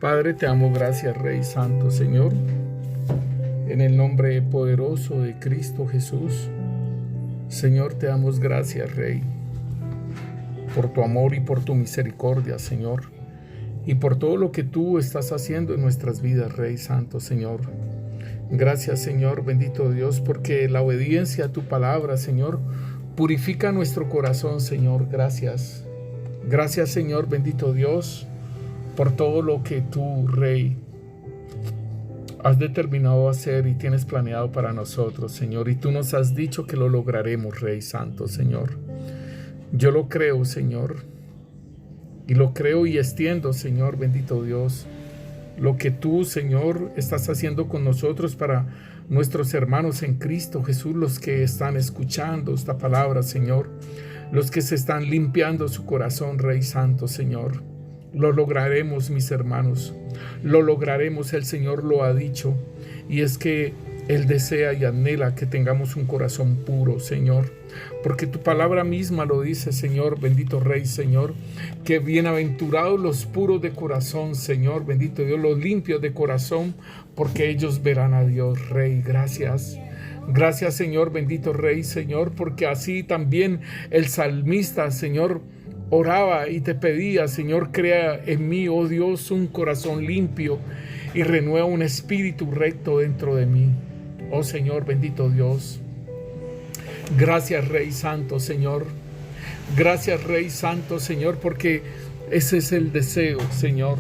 Padre, te damos gracias, Rey Santo, Señor, en el nombre poderoso de Cristo Jesús. Señor, te damos gracias, Rey, por tu amor y por tu misericordia, Señor, y por todo lo que tú estás haciendo en nuestras vidas, Rey Santo, Señor. Gracias, Señor, bendito Dios, porque la obediencia a tu palabra, Señor, purifica nuestro corazón, Señor. Gracias. Gracias, Señor, bendito Dios, por todo lo que tú, Rey, has determinado hacer y tienes planeado para nosotros, Señor. Y tú nos has dicho que lo lograremos, Rey Santo, Señor. Yo lo creo, Señor. Y lo creo y extiendo, Señor, bendito Dios, lo que tú, Señor, estás haciendo con nosotros para nuestros hermanos en Cristo Jesús, los que están escuchando esta palabra, Señor, los que se están limpiando su corazón, Rey Santo, Señor. Lo lograremos, mis hermanos, lo lograremos, el Señor lo ha dicho, y es que Él desea y anhela que tengamos un corazón puro, Señor, porque tu palabra misma lo dice, Señor, bendito Rey, Señor, que bienaventurados los puros de corazón, Señor, bendito Dios, los limpios de corazón, porque ellos verán a Dios, Rey. Gracias. Gracias, Señor, bendito Rey, Señor, porque así también el salmista, Señor, oraba y te pedía, Señor, crea en mí, oh Dios, un corazón limpio y renueva un espíritu recto dentro de mí. Oh Señor, bendito Dios. Gracias, Rey Santo, Señor. Gracias, Rey Santo, Señor, porque ese es el deseo, Señor.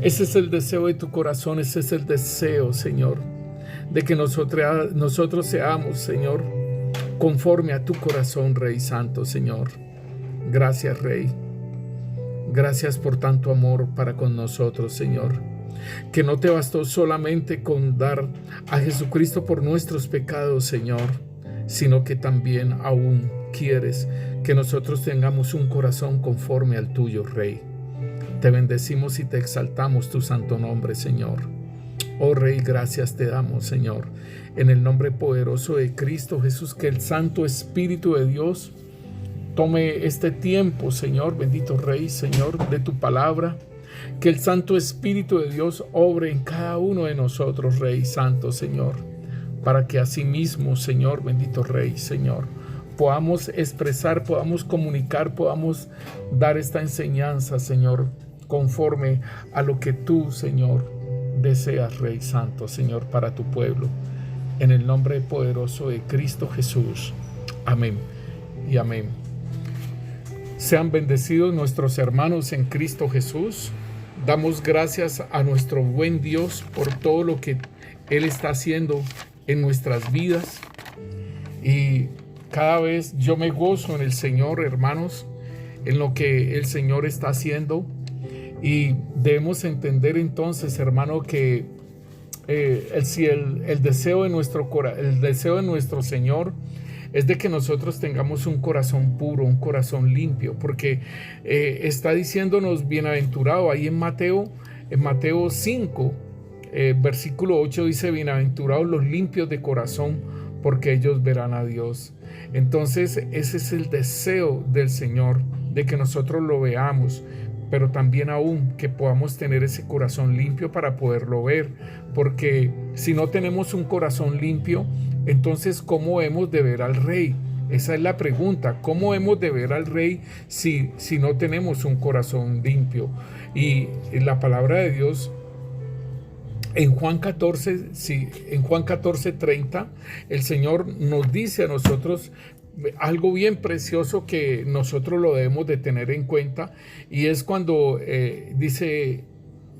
Ese es el deseo de tu corazón, ese es el deseo, Señor, de que nosotros seamos, Señor, conforme a tu corazón, Rey Santo, Señor. Gracias, Rey. Gracias por tanto amor para con nosotros, Señor. Que no te bastó solamente con dar a Jesucristo por nuestros pecados, Señor, sino que también aún quieres que nosotros tengamos un corazón conforme al tuyo, Rey. Te bendecimos y te exaltamos tu santo nombre, Señor. Oh Rey, gracias te damos, Señor, en el nombre poderoso de Cristo Jesús, que el Santo Espíritu de Dios tome este tiempo, Señor, bendito Rey, Señor, de tu palabra. Que el Santo Espíritu de Dios obre en cada uno de nosotros, Rey Santo, Señor, para que asimismo, Señor, bendito Rey, Señor, podamos expresar, podamos comunicar, podamos dar esta enseñanza, Señor, conforme a lo que tú, Señor, deseas, Rey Santo, Señor, para tu pueblo. En el nombre poderoso de Cristo Jesús. Amén y amén. Sean bendecidos nuestros hermanos en Cristo Jesús. Damos gracias a nuestro buen Dios por todo lo que Él está haciendo en nuestras vidas. Y cada vez yo me gozo en el Señor, hermanos, en lo que el Señor está haciendo. Y debemos entender entonces, hermano, que el deseo de nuestro Señor es de que nosotros tengamos un corazón puro, un corazón limpio, porque está diciéndonos bienaventurado ahí en Mateo 5, versículo 8 dice: bienaventurados los limpios de corazón, porque ellos verán a Dios. Entonces ese es el deseo del Señor, de que nosotros lo veamos, pero también aún que podamos tener ese corazón limpio para poderlo ver, porque si no tenemos un corazón limpio, entonces, ¿cómo hemos de ver al Rey? Esa es la pregunta. ¿Cómo hemos de ver al Rey si no tenemos un corazón limpio? Y en la palabra de Dios, en Juan 14:30, el Señor nos dice a nosotros algo bien precioso que nosotros lo debemos de tener en cuenta, y es cuando dice: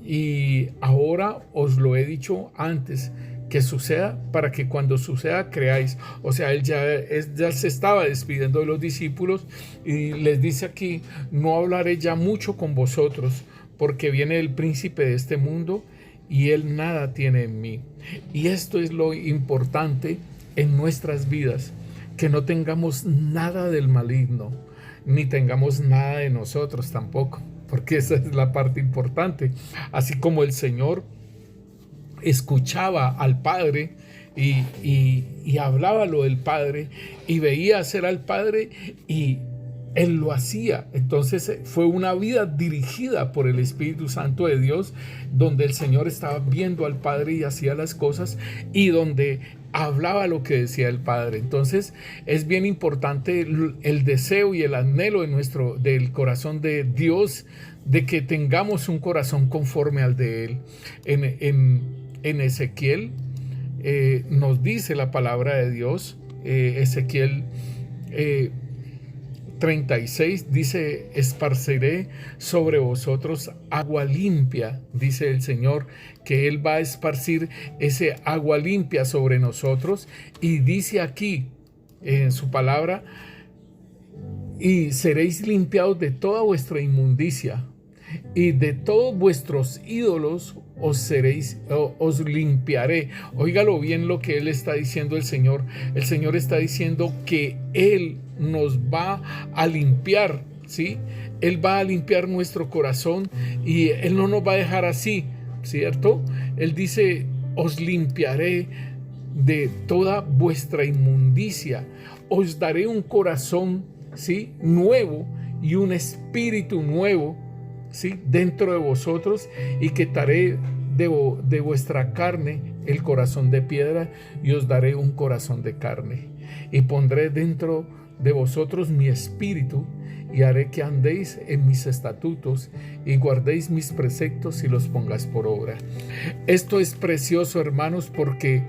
y ahora os lo he dicho antes, que suceda, para que cuando suceda creáis. O sea, Él ya se estaba despidiendo de los discípulos y les dice aquí: no hablaré ya mucho con vosotros, porque viene el príncipe de este mundo y él nada tiene en mí. Y esto es lo importante en nuestras vidas, que no tengamos nada del maligno, ni tengamos nada de nosotros tampoco, porque esa es la parte importante. Así como el Señor escuchaba al Padre y hablaba lo del Padre y veía hacer al Padre, y Él lo hacía. Entonces fue una vida dirigida por el Espíritu Santo de Dios, donde el Señor estaba viendo al Padre y hacía las cosas, y donde hablaba lo que decía el Padre. Entonces es bien importante el deseo y el anhelo del corazón de Dios, de que tengamos un corazón conforme al de Él. En Ezequiel nos dice la palabra de Dios, Ezequiel 36 dice: esparciré sobre vosotros agua limpia, dice el Señor, que Él va a esparcir ese agua limpia sobre nosotros. Y dice aquí en su palabra: y seréis limpiados de toda vuestra inmundicia, y de todos vuestros ídolos os limpiaré. Óigalo bien lo que Él está diciendo el Señor. El Señor está diciendo que Él nos va a limpiar, ¿sí? Él va a limpiar nuestro corazón y Él no nos va a dejar así, ¿cierto? Él dice: os limpiaré de toda vuestra inmundicia, os daré un corazón, ¿sí?, nuevo, y un espíritu nuevo, ¿sí?, dentro de vosotros, y quitaré de vuestra carne el corazón de piedra, y os daré un corazón de carne, y pondré dentro de vosotros mi espíritu, y haré que andéis en mis estatutos y guardéis mis preceptos y los pongáis por obra. Esto es precioso, hermanos, porque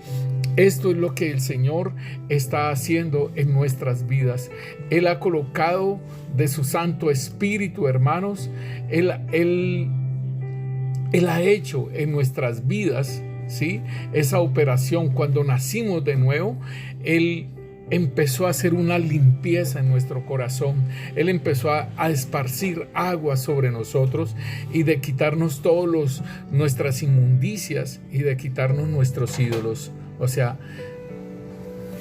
esto es lo que el Señor está haciendo en nuestras vidas. Él ha colocado de su Santo Espíritu, hermanos. Él ha hecho en nuestras vidas, ¿sí?, esa operación. Cuando nacimos de nuevo, Él empezó a hacer una limpieza en nuestro corazón. Él empezó a esparcir agua sobre nosotros, y de quitarnos nuestras inmundicias, y de quitarnos nuestros ídolos. O sea,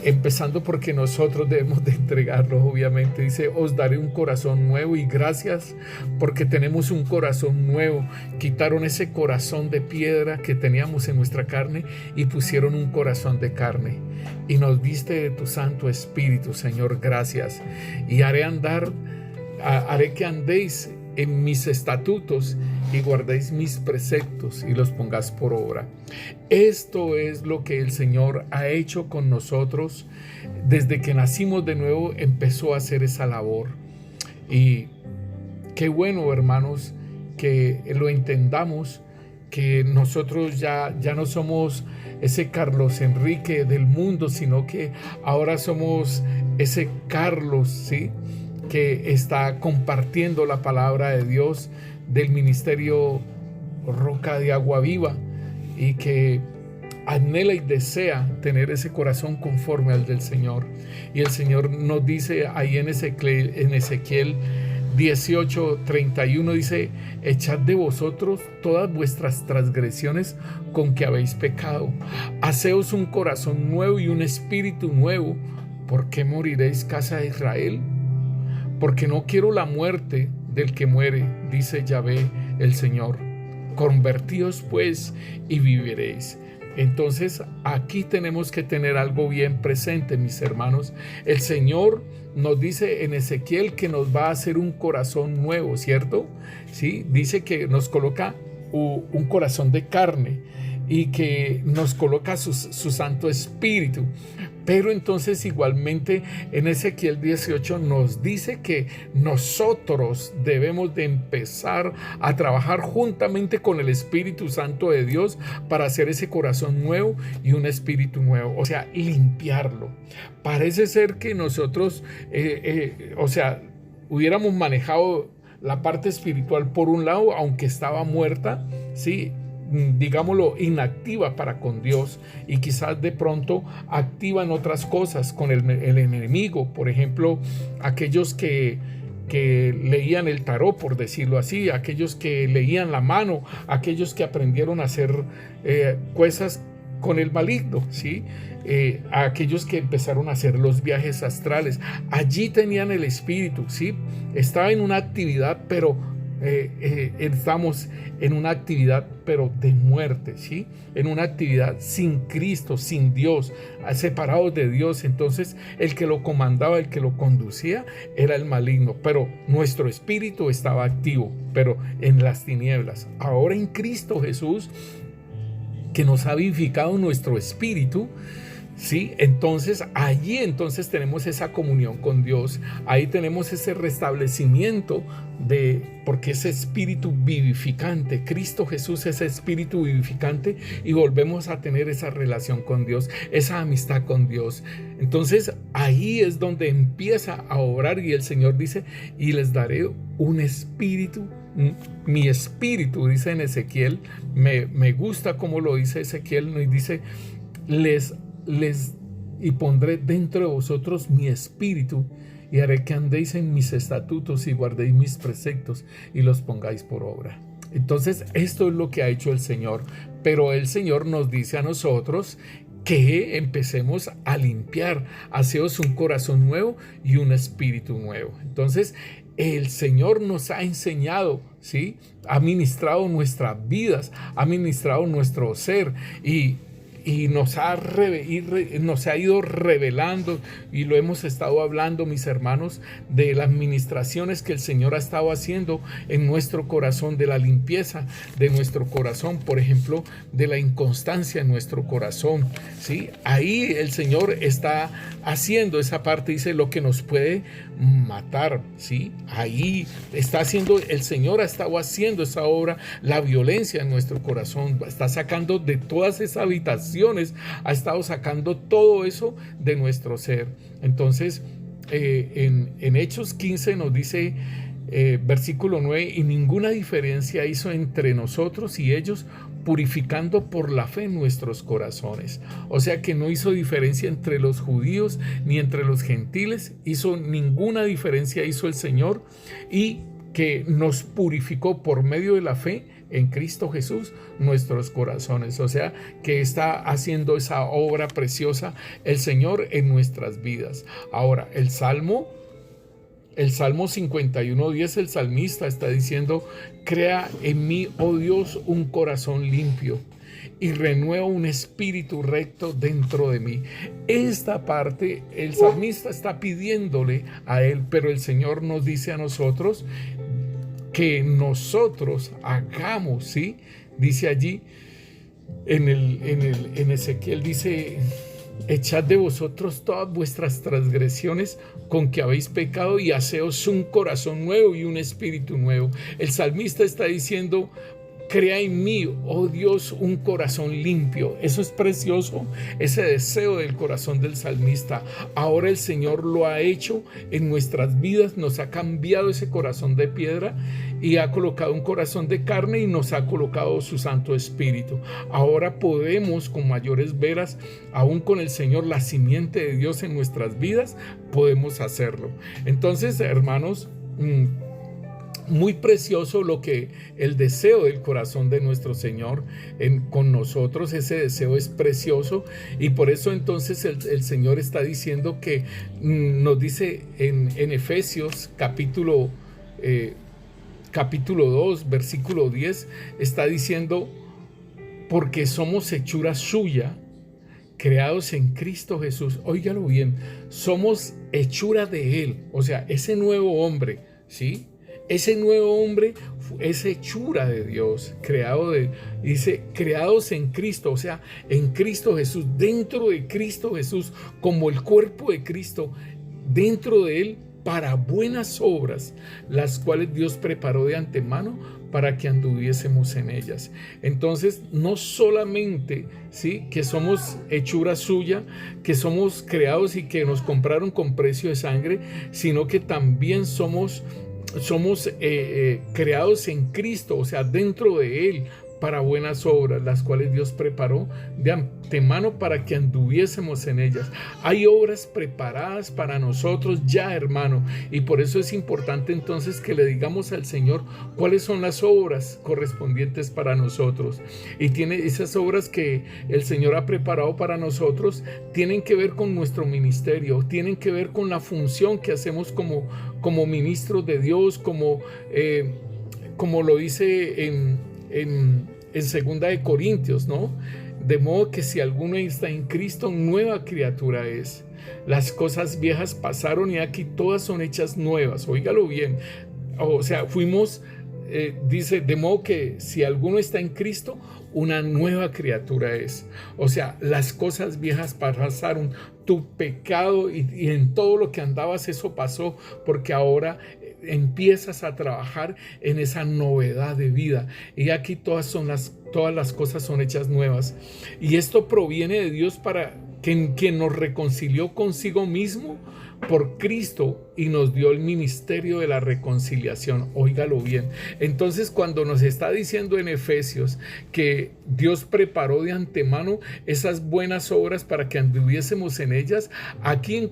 empezando porque nosotros debemos de entregarlos, obviamente. Dice: os daré un corazón nuevo. Y gracias porque tenemos un corazón nuevo. Quitaron ese corazón de piedra que teníamos en nuestra carne y pusieron un corazón de carne. Y nos diste de tu Santo Espíritu, Señor, gracias. Y haré que andéis en mis estatutos y guardéis mis preceptos y los pongáis por obra. Esto es lo que el Señor ha hecho con nosotros. Desde que nacimos de nuevo empezó a hacer esa labor. Y qué bueno, hermanos, que lo entendamos, que nosotros ya no somos ese Carlos Enrique del mundo, sino que ahora somos ese Carlos, ¿sí?, que está compartiendo la palabra de Dios del ministerio Roca de Agua Viva, y que anhela y desea tener ese corazón conforme al del Señor. Y el Señor nos dice ahí en Ezequiel 18:31, dice: echad de vosotros todas vuestras transgresiones con que habéis pecado, haceos un corazón nuevo y un espíritu nuevo. ¿Por qué moriréis, casa de Israel? Porque no quiero la muerte del que muere, dice Yahvé el Señor. Convertíos pues y viviréis. Entonces aquí tenemos que tener algo bien presente, mis hermanos. El Señor nos dice en Ezequiel que nos va a hacer un corazón nuevo, ¿cierto? Sí, dice que nos coloca un corazón de carne y que nos coloca su Santo Espíritu. Pero entonces igualmente en Ezequiel 18 nos dice que nosotros debemos de empezar a trabajar juntamente con el Espíritu Santo de Dios para hacer ese corazón nuevo y un espíritu nuevo, o sea, limpiarlo. Parece ser que nosotros, hubiéramos manejado la parte espiritual por un lado, aunque estaba muerta, ¿sí?, digámoslo, inactiva para con Dios, y quizás de pronto activa en otras cosas con el enemigo. Por ejemplo, aquellos que leían el tarot, por decirlo así, aquellos que leían la mano, aquellos que aprendieron a hacer cosas con el maligno, ¿sí? A aquellos que empezaron a hacer los viajes astrales. Allí tenían el espíritu, ¿sí? Estaba en una actividad, pero estamos en una actividad, pero de muerte, ¿sí? En una actividad sin Cristo, sin Dios, separados de Dios. Entonces, el que lo comandaba, el que lo conducía, era el maligno, pero nuestro espíritu estaba activo, pero en las tinieblas. Ahora en Cristo Jesús, que nos ha vivificado nuestro espíritu, ¿sí? Entonces allí tenemos esa comunión con Dios, ahí tenemos ese restablecimiento porque ese espíritu vivificante, Cristo Jesús es espíritu vivificante, y volvemos a tener esa relación con Dios, esa amistad con Dios. Entonces ahí es donde empieza a obrar, y el Señor dice: y les daré un espíritu. Mi espíritu, dice en Ezequiel, me gusta como lo dice Ezequiel, y dice: y pondré dentro de vosotros mi espíritu, y haré que andéis en mis estatutos y guardéis mis preceptos y los pongáis por obra. Entonces esto es lo que ha hecho el Señor, pero el Señor nos dice a nosotros que empecemos a limpiar, haceos un corazón nuevo y un espíritu nuevo. Entonces el Señor nos ha enseñado, ¿sí? Ha ministrado nuestras vidas, ha ministrado nuestro ser, y nos ha ido revelando, y lo hemos estado hablando, mis hermanos, de las ministraciones que el Señor ha estado haciendo en nuestro corazón, de la limpieza de nuestro corazón, por ejemplo, de la inconstancia en nuestro corazón, ¿sí? Ahí el Señor está haciendo esa parte, dice, lo que nos puede matar, ¿sí? Ahí está haciendo, el Señor ha estado haciendo esa obra, la violencia en nuestro corazón, está sacando de todas esas habitaciones, ha estado sacando todo eso de nuestro ser. Entonces en Hechos 15 nos dice, versículo 9: y ninguna diferencia hizo entre nosotros y ellos, purificando por la fe nuestros corazones. O sea que no hizo diferencia entre los judíos ni entre los gentiles, ninguna diferencia hizo el Señor, y que nos purificó por medio de la fe en Cristo Jesús nuestros corazones. O sea que está haciendo esa obra preciosa el Señor en nuestras vidas. Ahora el Salmo 51:10, el salmista está diciendo: crea en mí, oh Dios, un corazón limpio, y renueva un espíritu recto dentro de mí. Esta parte el salmista está pidiéndole a él, pero el Señor nos dice a nosotros que nosotros hagamos, ¿sí? Dice allí en Ezequiel, dice: echad de vosotros todas vuestras transgresiones con que habéis pecado, y haceos un corazón nuevo y un espíritu nuevo. El salmista está diciendo: crea en mí, oh Dios, un corazón limpio. Eso es precioso, ese deseo del corazón del salmista. Ahora el Señor lo ha hecho en nuestras vidas, nos ha cambiado ese corazón de piedra y ha colocado un corazón de carne, y nos ha colocado su Santo Espíritu. Ahora podemos con mayores veras, aún con el Señor, la simiente de Dios en nuestras vidas, podemos hacerlo. Entonces, hermanos, muy precioso el deseo del corazón de nuestro Señor con nosotros. Ese deseo es precioso, y por eso entonces el Señor está diciendo que nos dice en Efesios capítulo 2 versículo 10, está diciendo: porque somos hechura suya, creados en Cristo Jesús. Óigalo bien, somos hechura de Él. O sea, ese nuevo hombre, ¿sí? Ese nuevo hombre es hechura de Dios, dice, creados en Cristo, o sea, en Cristo Jesús, dentro de Cristo Jesús, como el cuerpo de Cristo, dentro de Él, para buenas obras, las cuales Dios preparó de antemano para que anduviésemos en ellas. Entonces, no solamente, ¿sí?, que somos hechura suya, que somos creados y que nos compraron con precio de sangre, sino que también somos creados en Cristo, o sea, dentro de Él, para buenas obras, las cuales Dios preparó de antemano para que anduviésemos en ellas. Hay obras preparadas para nosotros ya, hermano, y por eso es importante entonces que le digamos al Señor cuáles son las obras correspondientes para nosotros. Y esas obras que el Señor ha preparado para nosotros tienen que ver con nuestro ministerio, tienen que ver con la función que hacemos como ministros de Dios, como lo dice en 2 Corintios, ¿no? De modo que si alguno está en Cristo, nueva criatura es. Las cosas viejas pasaron y aquí todas son hechas nuevas. Óigalo bien. O sea, dice, de modo que si alguno está en Cristo, una nueva criatura es. O sea, las cosas viejas pasaron, tu pecado y en todo lo que andabas, eso pasó, porque ahora empiezas a trabajar en esa novedad de vida. Y aquí todas las cosas son hechas nuevas. Y esto proviene de Dios, para quien nos reconcilió consigo mismo por Cristo y nos dio el ministerio de la reconciliación. Óigalo bien. Entonces, cuando nos está diciendo en Efesios que Dios preparó de antemano esas buenas obras para que anduviésemos en ellas, aquí en 2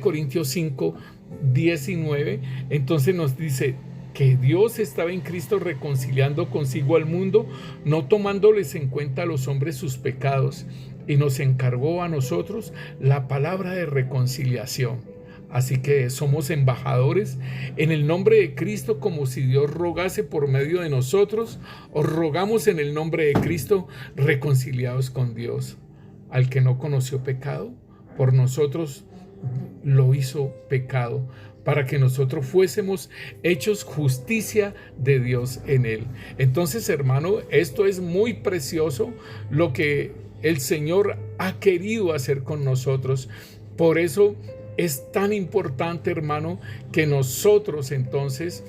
Corintios 5, 19, entonces nos dice que Dios estaba en Cristo reconciliando consigo al mundo, no tomándoles en cuenta a los hombres sus pecados, y nos encargó a nosotros la palabra de reconciliación. Así que somos embajadores en el nombre de Cristo, como si Dios rogase por medio de nosotros. Os rogamos en el nombre de Cristo, reconciliados con Dios. Al que no conoció pecado, por nosotros lo hizo pecado, para que nosotros fuésemos hechos justicia de Dios en él. Entonces, hermano, esto es muy precioso, lo que el Señor ha querido hacer con nosotros. Por eso es tan importante, hermano, que nosotros entonces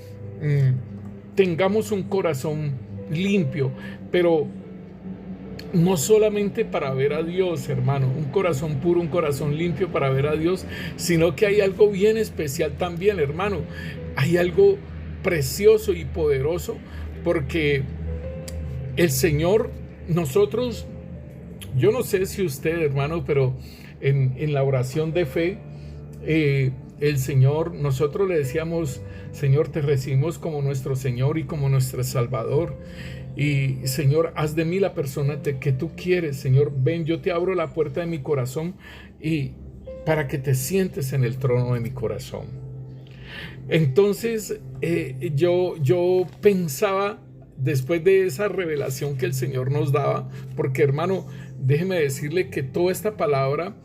tengamos un corazón limpio, pero no solamente para ver a Dios, hermano, un corazón puro, un corazón limpio para ver a Dios, sino que hay algo bien especial también, hermano. Hay algo precioso y poderoso, porque el Señor, nosotros, yo no sé si usted, hermano, pero en la oración de fe, el Señor, nosotros le decíamos: Señor, te recibimos como nuestro Señor y como nuestro Salvador. Y Señor, haz de mí la persona que tú quieres. Señor, ven, yo te abro la puerta de mi corazón y para que te sientes en el trono de mi corazón. Entonces yo pensaba, después de esa revelación que el Señor nos daba, porque, hermano, déjeme decirle que toda esta palabra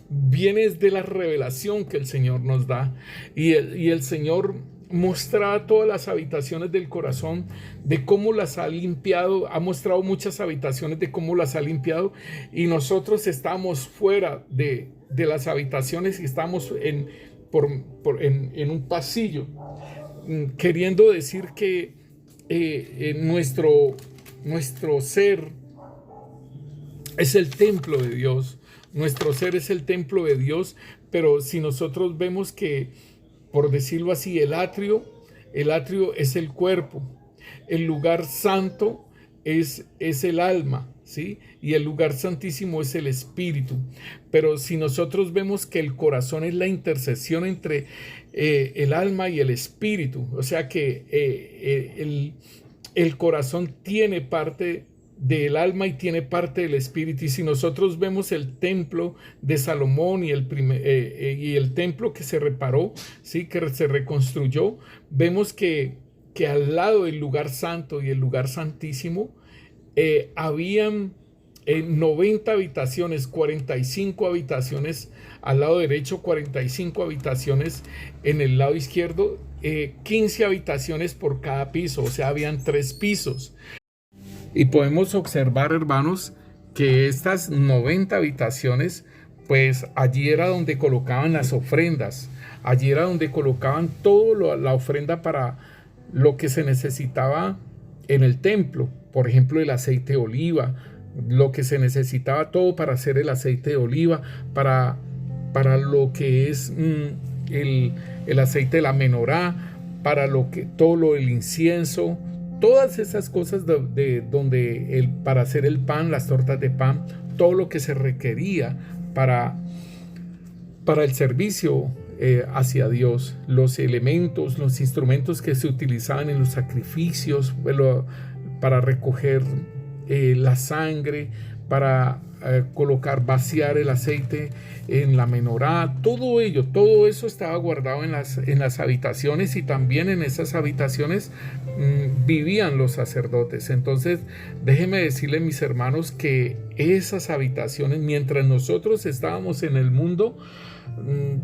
viene de la revelación que el Señor nos da, y el Señor mostraba todas las habitaciones del corazón, de cómo las ha limpiado. Ha mostrado muchas habitaciones de cómo las ha limpiado, y nosotros estamos fuera de las habitaciones y estamos en un pasillo, queriendo decir que nuestro ser es el templo de Dios. Nuestro ser es el templo de Dios, pero si nosotros vemos que, por decirlo así, el atrio es el cuerpo, el lugar santo es el alma, ¿sí? Y el lugar santísimo es el espíritu. Pero si nosotros vemos que el corazón es la intercesión entre el alma y el espíritu, o sea que el corazón tiene parte del alma y tiene parte del espíritu. Y si nosotros vemos el templo de Salomón y el templo que se reparó, ¿sí?, que se reconstruyó, vemos que al lado del lugar santo y el lugar santísimo habían 90 habitaciones, 45 habitaciones al lado derecho, 45 habitaciones en el lado izquierdo, 15 habitaciones por cada piso, o sea, habían 3 pisos. Y podemos observar, hermanos, que estas 90 habitaciones, pues allí era donde colocaban las ofrendas, allí era donde colocaban toda la ofrenda para lo que se necesitaba en el templo. Por ejemplo, el aceite de oliva, lo que se necesitaba todo para hacer el aceite de oliva, para lo que es el aceite de la menorá, para todo lo del incienso, todas esas cosas para hacer el pan, las tortas de pan, todo lo que se requería para el servicio hacia Dios, los elementos, los instrumentos que se utilizaban en los sacrificios, para recoger la sangre, para colocar, vaciar el aceite en la menorá, todo eso estaba guardado en las habitaciones, y también en esas habitaciones vivían los sacerdotes. Entonces, déjenme decirle, mis hermanos, que esas habitaciones, mientras nosotros estábamos en el mundo,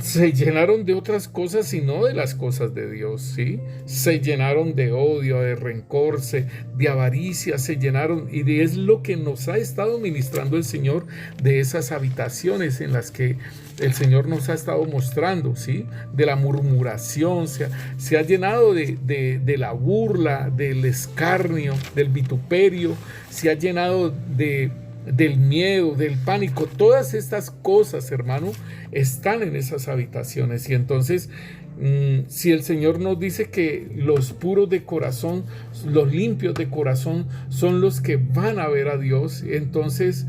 se llenaron de otras cosas y no de las cosas de Dios, ¿sí? Se llenaron de odio, de rencor, de avaricia, se llenaron, y es lo que nos ha estado ministrando el Señor, de esas habitaciones en las que el Señor nos ha estado mostrando, ¿sí? De la murmuración, se ha llenado de la burla, del escarnio, del vituperio, se ha llenado del miedo, del pánico. Todas estas cosas, hermano, están en esas habitaciones. Y entonces, si el Señor nos dice que los puros de corazón, los limpios de corazón, son los que van a ver a Dios, entonces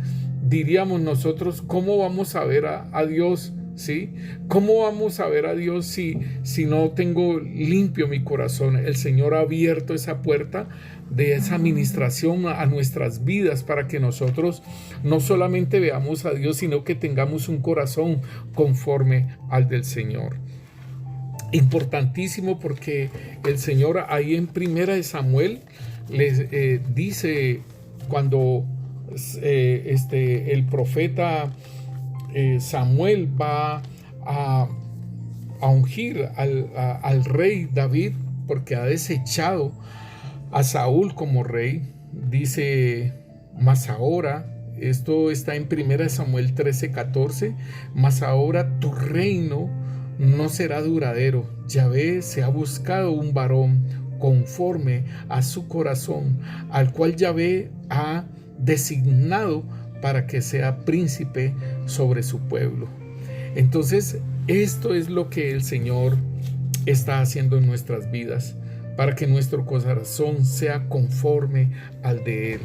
diríamos nosotros, ¿cómo vamos a ver a Dios? ¿Sí? ¿Cómo vamos a ver a Dios si no tengo limpio mi corazón? El Señor ha abierto esa puerta de esa administración a nuestras vidas, para que nosotros no solamente veamos a Dios, sino que tengamos un corazón conforme al del Señor. Importantísimo, porque el Señor ahí en 1 Samuel les dice, cuando el profeta Samuel va a ungir al rey David, porque ha desechado a Saúl como rey, dice: mas ahora, esto está en 1 Samuel 13:14, mas ahora tu reino no será duradero. Yahvé se ha buscado un varón conforme a su corazón, al cual Yahvé ha designado para que sea príncipe sobre su pueblo. Entonces, esto es lo que el Señor está haciendo en nuestras vidas, para que nuestro corazón sea conforme al de Él.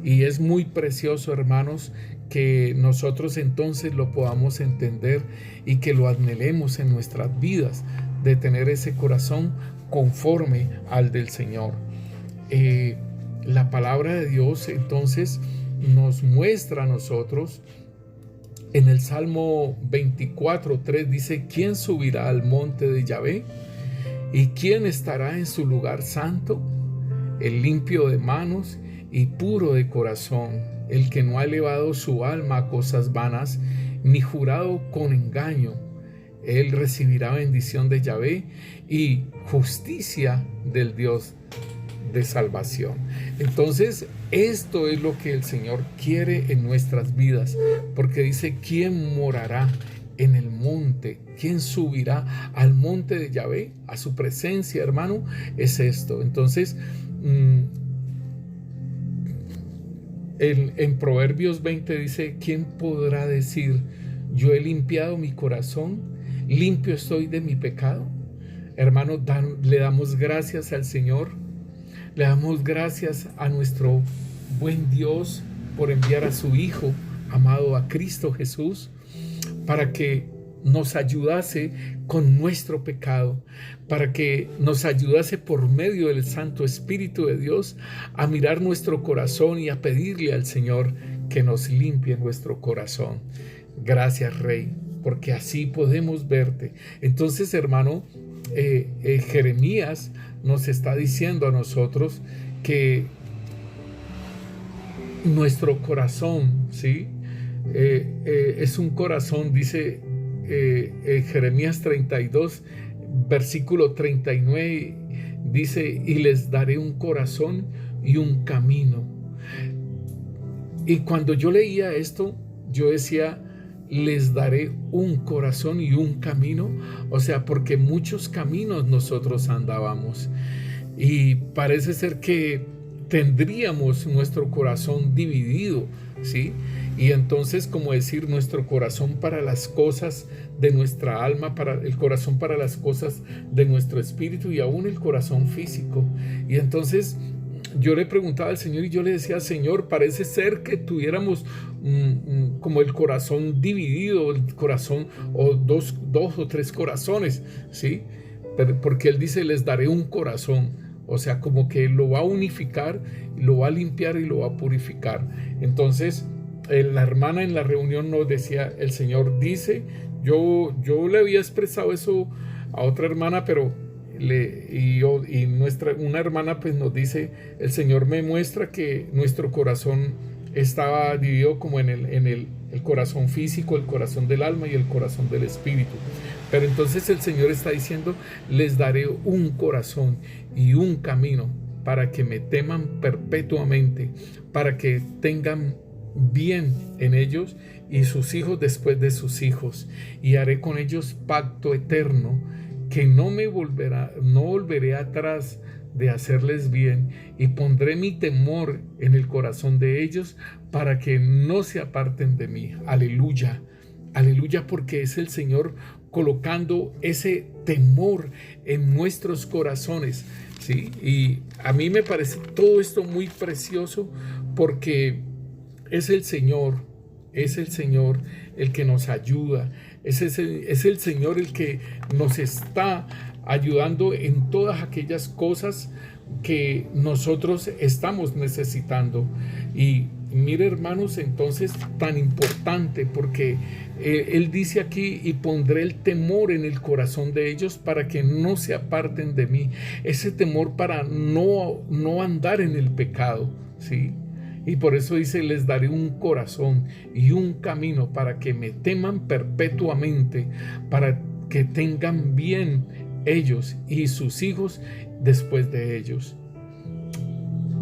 Y es muy precioso, hermanos, que nosotros entonces lo podamos entender y que lo anhelemos en nuestras vidas, de tener ese corazón conforme al del Señor. La palabra de Dios entonces nos muestra a nosotros, en el Salmo 24:3 dice: ¿quién subirá al monte de Yahvé? ¿Y quién estará en su lugar santo? El limpio de manos y puro de corazón, el que no ha elevado su alma a cosas vanas, ni jurado con engaño. Él recibirá bendición de Yahvé y justicia del Dios de salvación. Entonces, esto es lo que el Señor quiere en nuestras vidas, porque dice: ¿quién morará en el monte? ¿Quién subirá al monte de Yahvé, a su presencia, hermano? Es esto. Entonces, en Proverbios 20 dice: ¿quién podrá decir: yo he limpiado mi corazón, limpio estoy de mi pecado? Hermano, le damos gracias al Señor, le damos gracias a nuestro buen Dios por enviar a su Hijo amado, a Cristo Jesús, para que nos ayudase con nuestro pecado, para que nos ayudase por medio del Santo Espíritu de Dios a mirar nuestro corazón y a pedirle al Señor que nos limpie nuestro corazón. Gracias, Rey, porque así podemos verte. Entonces, hermano, Jeremías nos está diciendo a nosotros que nuestro corazón, ¿sí? Es un corazón, dice Jeremías 32, versículo 39, dice: y les daré un corazón y un camino. Y cuando yo leía esto, yo decía: les daré un corazón y un camino. O sea, porque muchos caminos nosotros andábamos, y parece ser que tendríamos nuestro corazón dividido, ¿sí? Y entonces, como decir, nuestro corazón para las cosas de nuestra alma, el corazón para las cosas de nuestro espíritu, y aún el corazón físico. Y entonces yo le preguntaba al Señor, y yo le decía: Señor, parece ser que tuviéramos como el corazón dividido, el corazón, o dos o tres corazones, ¿sí? Porque Él dice: les daré un corazón. O sea, como que lo va a unificar, lo va a limpiar y lo va a purificar. Entonces, la hermana en la reunión nos decía, el Señor dice, yo le había expresado eso a otra hermana, pero una hermana pues nos dice, el Señor me muestra que nuestro corazón estaba dividido como en el corazón físico, el corazón del alma y el corazón del espíritu. Pero entonces el Señor está diciendo, les daré un corazón y un camino para que me teman perpetuamente, para que tengan bien en ellos y sus hijos después de sus hijos, y haré con ellos pacto eterno, que no volveré atrás de hacerles bien, y pondré mi temor en el corazón de ellos para que no se aparten de mí. Aleluya, aleluya, porque es el Señor colocando ese temor en nuestros corazones, ¿sí? Y a mí me parece todo esto muy precioso, porque es el Señor el que nos ayuda, es el Señor el que nos está ayudando en todas aquellas cosas que nosotros estamos necesitando. Y mire, hermanos, entonces tan importante, porque Él dice aquí, y pondré el temor en el corazón de ellos para que no se aparten de mí. Ese temor para no andar en el pecado, ¿sí? Y por eso dice, les daré un corazón y un camino para que me teman perpetuamente, para que tengan bien ellos y sus hijos después de ellos.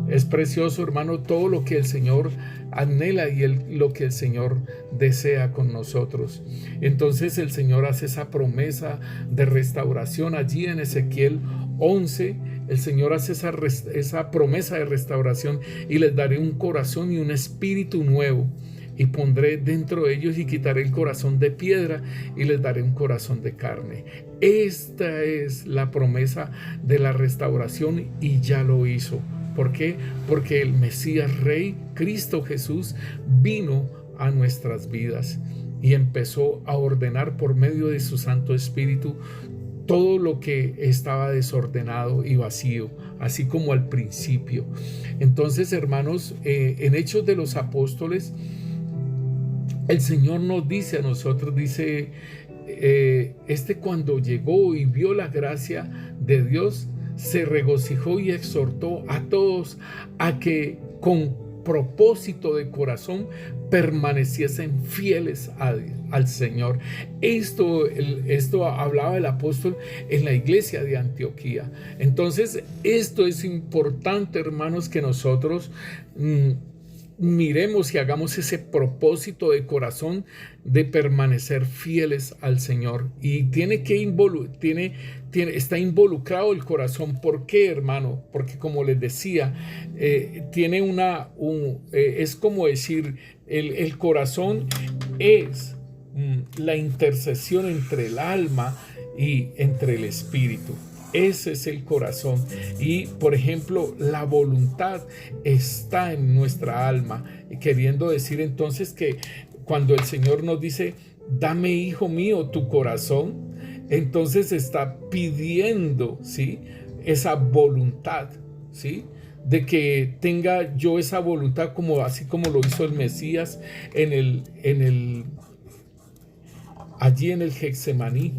Es precioso, hermano, todo lo que el Señor anhela y lo que el Señor desea con nosotros. Entonces el Señor hace esa promesa de restauración allí en Ezequiel 11. El Señor hace esa promesa de restauración, y les daré un corazón y un espíritu nuevo, y pondré dentro de ellos y quitaré el corazón de piedra y les daré un corazón de carne. Esta es la promesa de la restauración, y ya lo hizo. ¿Por qué? Porque el Mesías Rey, Cristo Jesús, vino a nuestras vidas y empezó a ordenar por medio de su Santo Espíritu todo lo que estaba desordenado y vacío, así como al principio. Entonces, hermanos, en Hechos de los Apóstoles, el Señor nos dice a nosotros, dice, cuando llegó y vio la gracia de Dios, se regocijó y exhortó a todos a que con propósito de corazón permaneciesen fieles al Señor. Esto hablaba el apóstol en la iglesia de Antioquía. Entonces, esto es importante, hermanos, que nosotros miremos y hagamos ese propósito de corazón de permanecer fieles al Señor. Y está involucrado el corazón. ¿Por qué, hermano? Porque, como les decía, es como decir, el corazón es la intercesión entre el alma y entre el espíritu. Ese es el corazón. Y, por ejemplo, la voluntad está en nuestra alma, queriendo decir entonces que cuando el Señor nos dice, dame, hijo mío, tu corazón, entonces está pidiendo, ¿sí?, esa voluntad, ¿sí?, de que tenga yo esa voluntad, así como lo hizo el Mesías allí en el Getsemaní,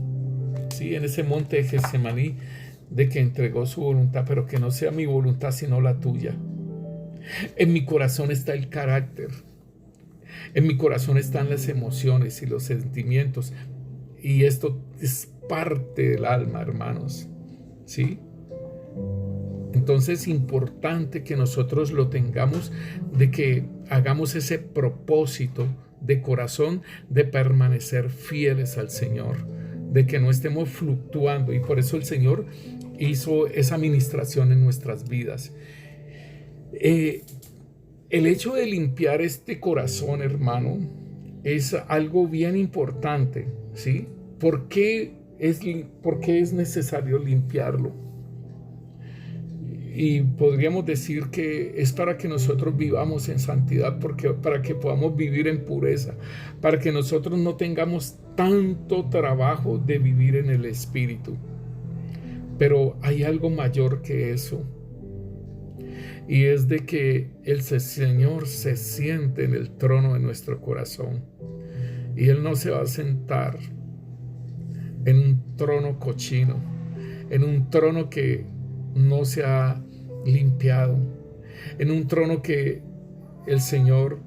¿sí?, en ese monte de Getsemaní, de que entregó su voluntad, pero que no sea mi voluntad sino la tuya. En mi corazón está el carácter, en mi corazón están las emociones y los sentimientos, y esto es parte del alma, hermanos, ¿sí? Entonces es importante que nosotros lo tengamos, de que hagamos ese propósito de corazón de permanecer fieles al Señor, de que no estemos fluctuando, y por eso el Señor hizo esa ministración en nuestras vidas. El hecho de limpiar este corazón, hermano, es algo bien importante, ¿sí? ¿Por qué es necesario limpiarlo? Y podríamos decir que es para que nosotros vivamos en santidad, para que podamos vivir en pureza, para que nosotros no tengamos tanto trabajo de vivir en el Espíritu. Pero hay algo mayor que eso. y es de que el Señor se siente en el trono de nuestro corazón, y Él no se va a sentar en un trono cochino, en un trono que no se ha limpiado, en un trono que el Señor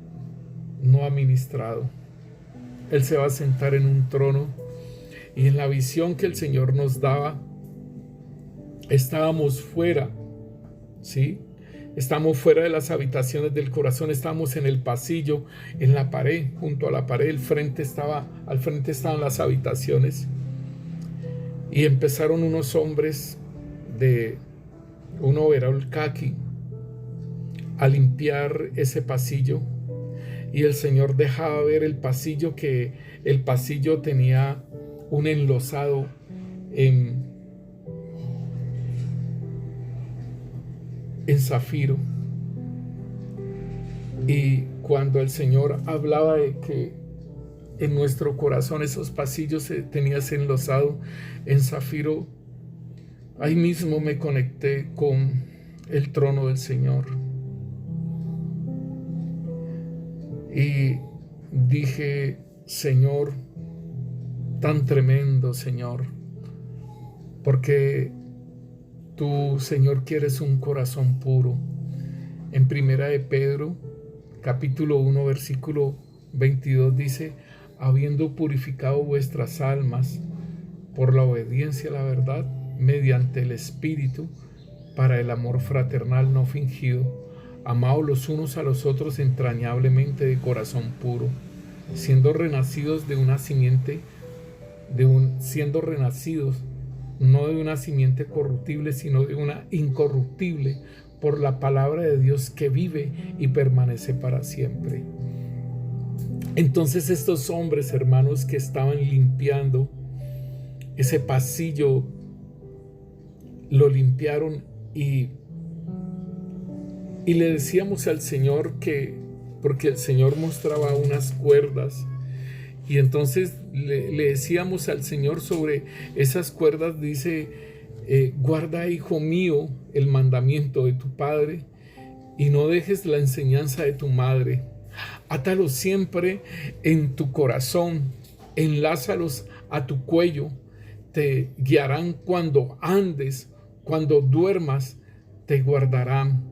no ha ministrado. Él se va a sentar en un trono, y en la visión que el Señor nos daba, estábamos fuera, ¿sí? Estamos fuera de las habitaciones del corazón, estamos en el pasillo, en la pared, junto a la pared, al frente estaban las habitaciones, y empezaron unos hombres de un overol caqui a limpiar ese pasillo, y el Señor dejaba ver el pasillo, que el pasillo tenía un enlosado en zafiro. Y cuando el Señor hablaba de que en nuestro corazón esos pasillos tenían ese enlosado en zafiro, ahí mismo me conecté con el trono del Señor y dije: Señor, tan tremendo, Señor, porque tú, Señor, quieres un corazón puro. En Primera de Pedro, capítulo 1, versículo 22 dice: habiendo purificado vuestras almas por la obediencia a la verdad, mediante el Espíritu, para el amor fraternal no fingido, amaos los unos a los otros entrañablemente de corazón puro, siendo renacidos de una simiente, siendo renacidos no de una simiente corruptible, sino de una incorruptible, por la palabra de Dios que vive y permanece para siempre. Entonces estos hombres, hermanos, que estaban limpiando ese pasillo, lo limpiaron, y le decíamos al Señor porque el Señor mostraba unas cuerdas, y entonces le decíamos al Señor sobre esas cuerdas, dice: guarda, hijo mío, el mandamiento de tu padre, y no dejes la enseñanza de tu madre. Átalos siempre en tu corazón, enlázalos a tu cuello, te guiarán cuando andes, cuando duermas, te guardarán,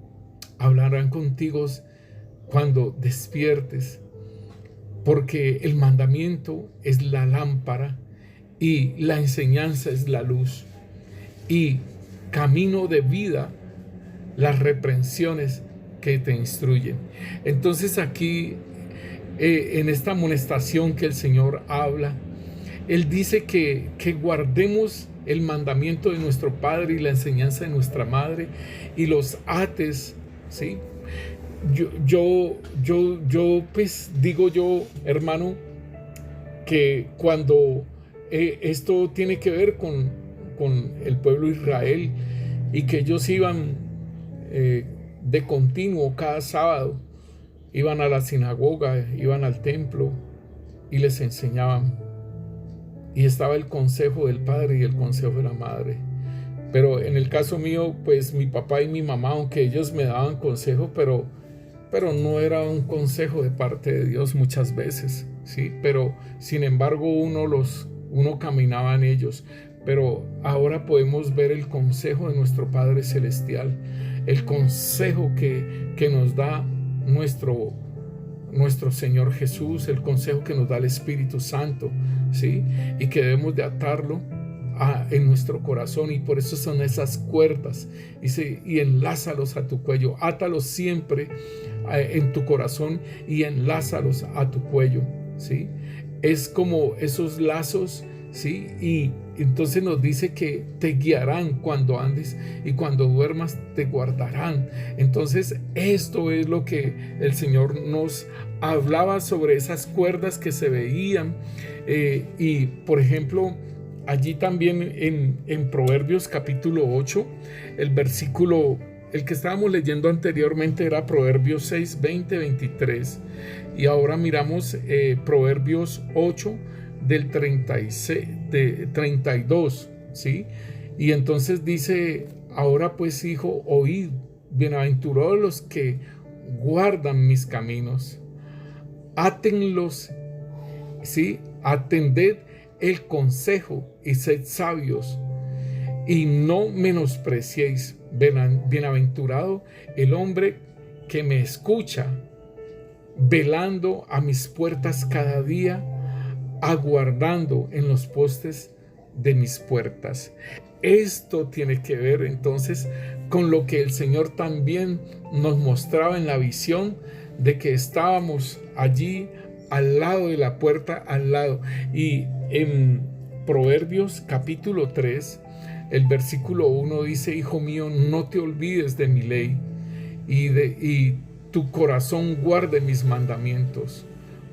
hablarán contigo cuando despiertes, porque el mandamiento es la lámpara y la enseñanza es la luz, y camino de vida las reprensiones que te instruyen. Entonces aquí, en esta amonestación que el Señor habla, Él dice que guardemos el mandamiento de nuestro Padre y la enseñanza de nuestra Madre, y los ates, ¿sí? Yo pues digo yo, hermano, que cuando esto tiene que ver con el pueblo de Israel, y que ellos iban de continuo cada sábado, iban a la sinagoga, iban al templo y les enseñaban, y estaba el consejo del padre y el consejo de la madre. Pero en el caso mío, pues mi papá y mi mamá, aunque ellos me daban consejo, pero no era un consejo de parte de Dios muchas veces, ¿sí? Pero sin embargo uno caminaba en ellos. Pero ahora podemos ver el consejo de nuestro Padre Celestial, el consejo que nos da nuestro Señor Jesús, el consejo que nos da el Espíritu Santo, ¿sí? Y que debemos de atarlo en nuestro corazón, y por eso son esas cuerdas, y enlázalos a tu cuello, átalos siempre en tu corazón y enlázalos a tu cuello, ¿sí? Es como esos lazos, ¿sí? Y entonces nos dice que te guiarán cuando andes, y cuando duermas te guardarán. Entonces esto es lo que el Señor nos hablaba sobre esas cuerdas que se veían. Y por ejemplo, allí también en Proverbios capítulo 8, el versículo, el que estábamos leyendo anteriormente era Proverbios 6, 20, 23. Y ahora miramos Proverbios 8 del 32, ¿sí? Y entonces dice: ahora pues, hijo, oíd bienaventurados los que guardan mis caminos. Átenlos, ¿sí? Atended el consejo y sed sabios, y no menospreciéis. Bienaventurado el hombre que me escucha, velando a mis puertas cada día, aguardando en los postes de mis puertas. Esto tiene que ver entonces con lo que el Señor también nos mostraba en la visión, de que estábamos allí al lado de la puerta, al lado. Y en Proverbios capítulo 3, el versículo 1 dice: Hijo mío, no te olvides de mi ley, y tu corazón guarde mis mandamientos,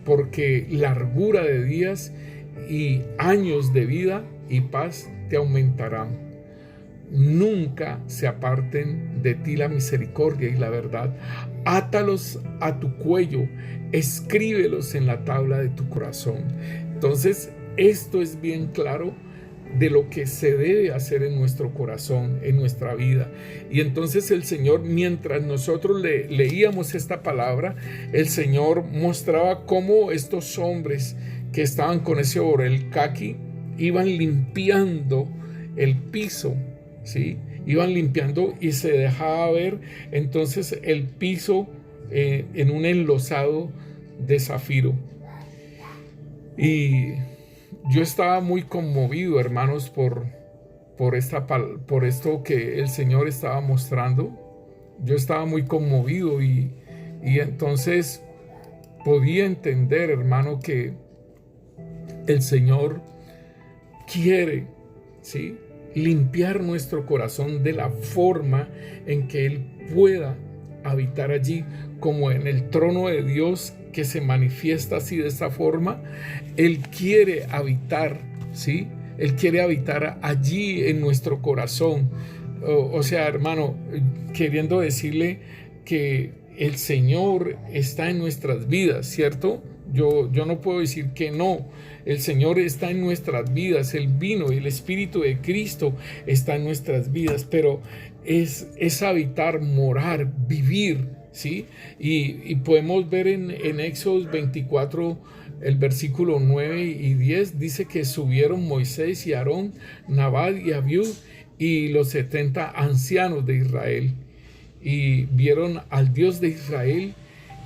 porque largura de días y años de vida y paz te aumentarán. Nunca se aparten de ti la misericordia y la verdad. Átalos a tu cuello, escríbelos en la tabla de tu corazón. Entonces, esto es bien claro de lo que se debe hacer en nuestro corazón, en nuestra vida. Y entonces el Señor, mientras nosotros leíamos esta palabra, el Señor mostraba cómo estos hombres que estaban con ese orel caqui iban limpiando el piso, ¿sí? Iban limpiando y se dejaba ver entonces el piso en un enlosado de zafiro. Y yo estaba muy conmovido, hermanos, por esto que el Señor estaba mostrando. Yo estaba muy conmovido y entonces podía entender, hermano, que el Señor quiere, ¿sí?, limpiar nuestro corazón de la forma en que Él pueda habitar allí, como en el trono de Dios que se manifiesta así de esta forma. Él quiere habitar, ¿sí? Él quiere habitar allí en nuestro corazón. O sea, hermano, queriendo decirle que el Señor está en nuestras vidas, ¿cierto? Yo no puedo decir que no. El Señor está en nuestras vidas. Él vino y el Espíritu de Cristo está en nuestras vidas, pero es habitar, morar, vivir, ¿sí? Y podemos ver en Éxodo 24, el versículo 9 y 10, dice que subieron Moisés y Aarón, Nadab y Abiú y los 70 ancianos de Israel, y vieron al Dios de Israel,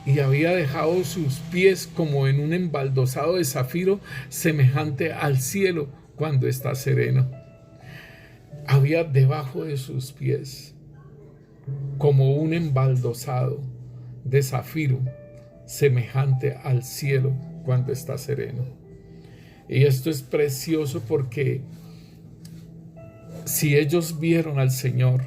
y había dejado sus pies como en un embaldosado de zafiro, semejante al cielo cuando está sereno. Había debajo de sus pies como un embaldosado de zafiro, semejante al cielo cuando está sereno. Y esto es precioso, porque si ellos vieron al Señor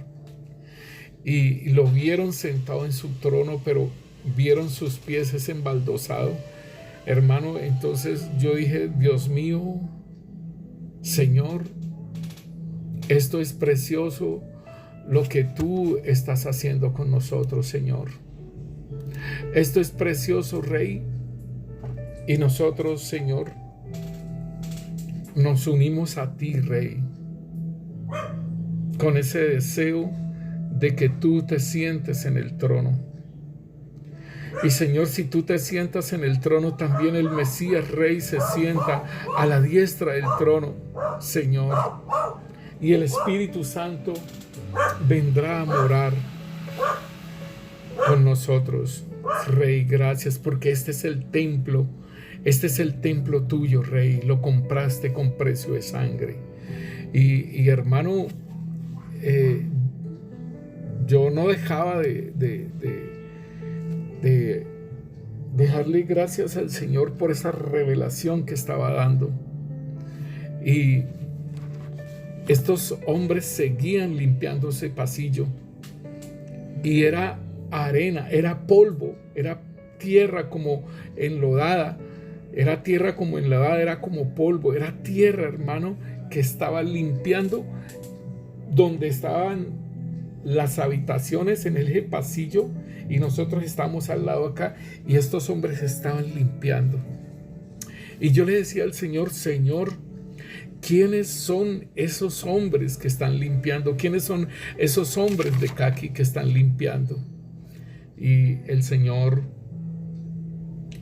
y lo vieron sentado en su trono, pero vieron sus pies ese embaldosado, hermano, entonces yo dije: Dios mío, Señor, esto es precioso lo que tú estás haciendo con nosotros, Señor. Esto es precioso, Rey. Y nosotros, Señor, nos unimos a ti, Rey, con ese deseo de que tú te sientes en el trono. Y Señor, si tú te sientas en el trono, también el Mesías Rey se sienta a la diestra del trono, Señor. Y el Espíritu Santo vendrá a morar con nosotros. Rey, gracias, porque este es el templo tuyo, Rey. Lo compraste con precio de sangre. Y hermano, yo no dejaba de dejarle gracias al Señor por esa revelación que estaba dando. Y estos hombres seguían limpiando ese pasillo, y era arena, era polvo, era tierra como enlodada, era como polvo, era tierra, hermano, que estaba limpiando donde estaban las habitaciones en el pasillo, y nosotros estábamos al lado acá, y estos hombres estaban limpiando. Y yo le decía al Señor: Señor, ¿Quiénes son esos hombres que están limpiando? ¿Quiénes son esos hombres de Caqui que están limpiando? Y el Señor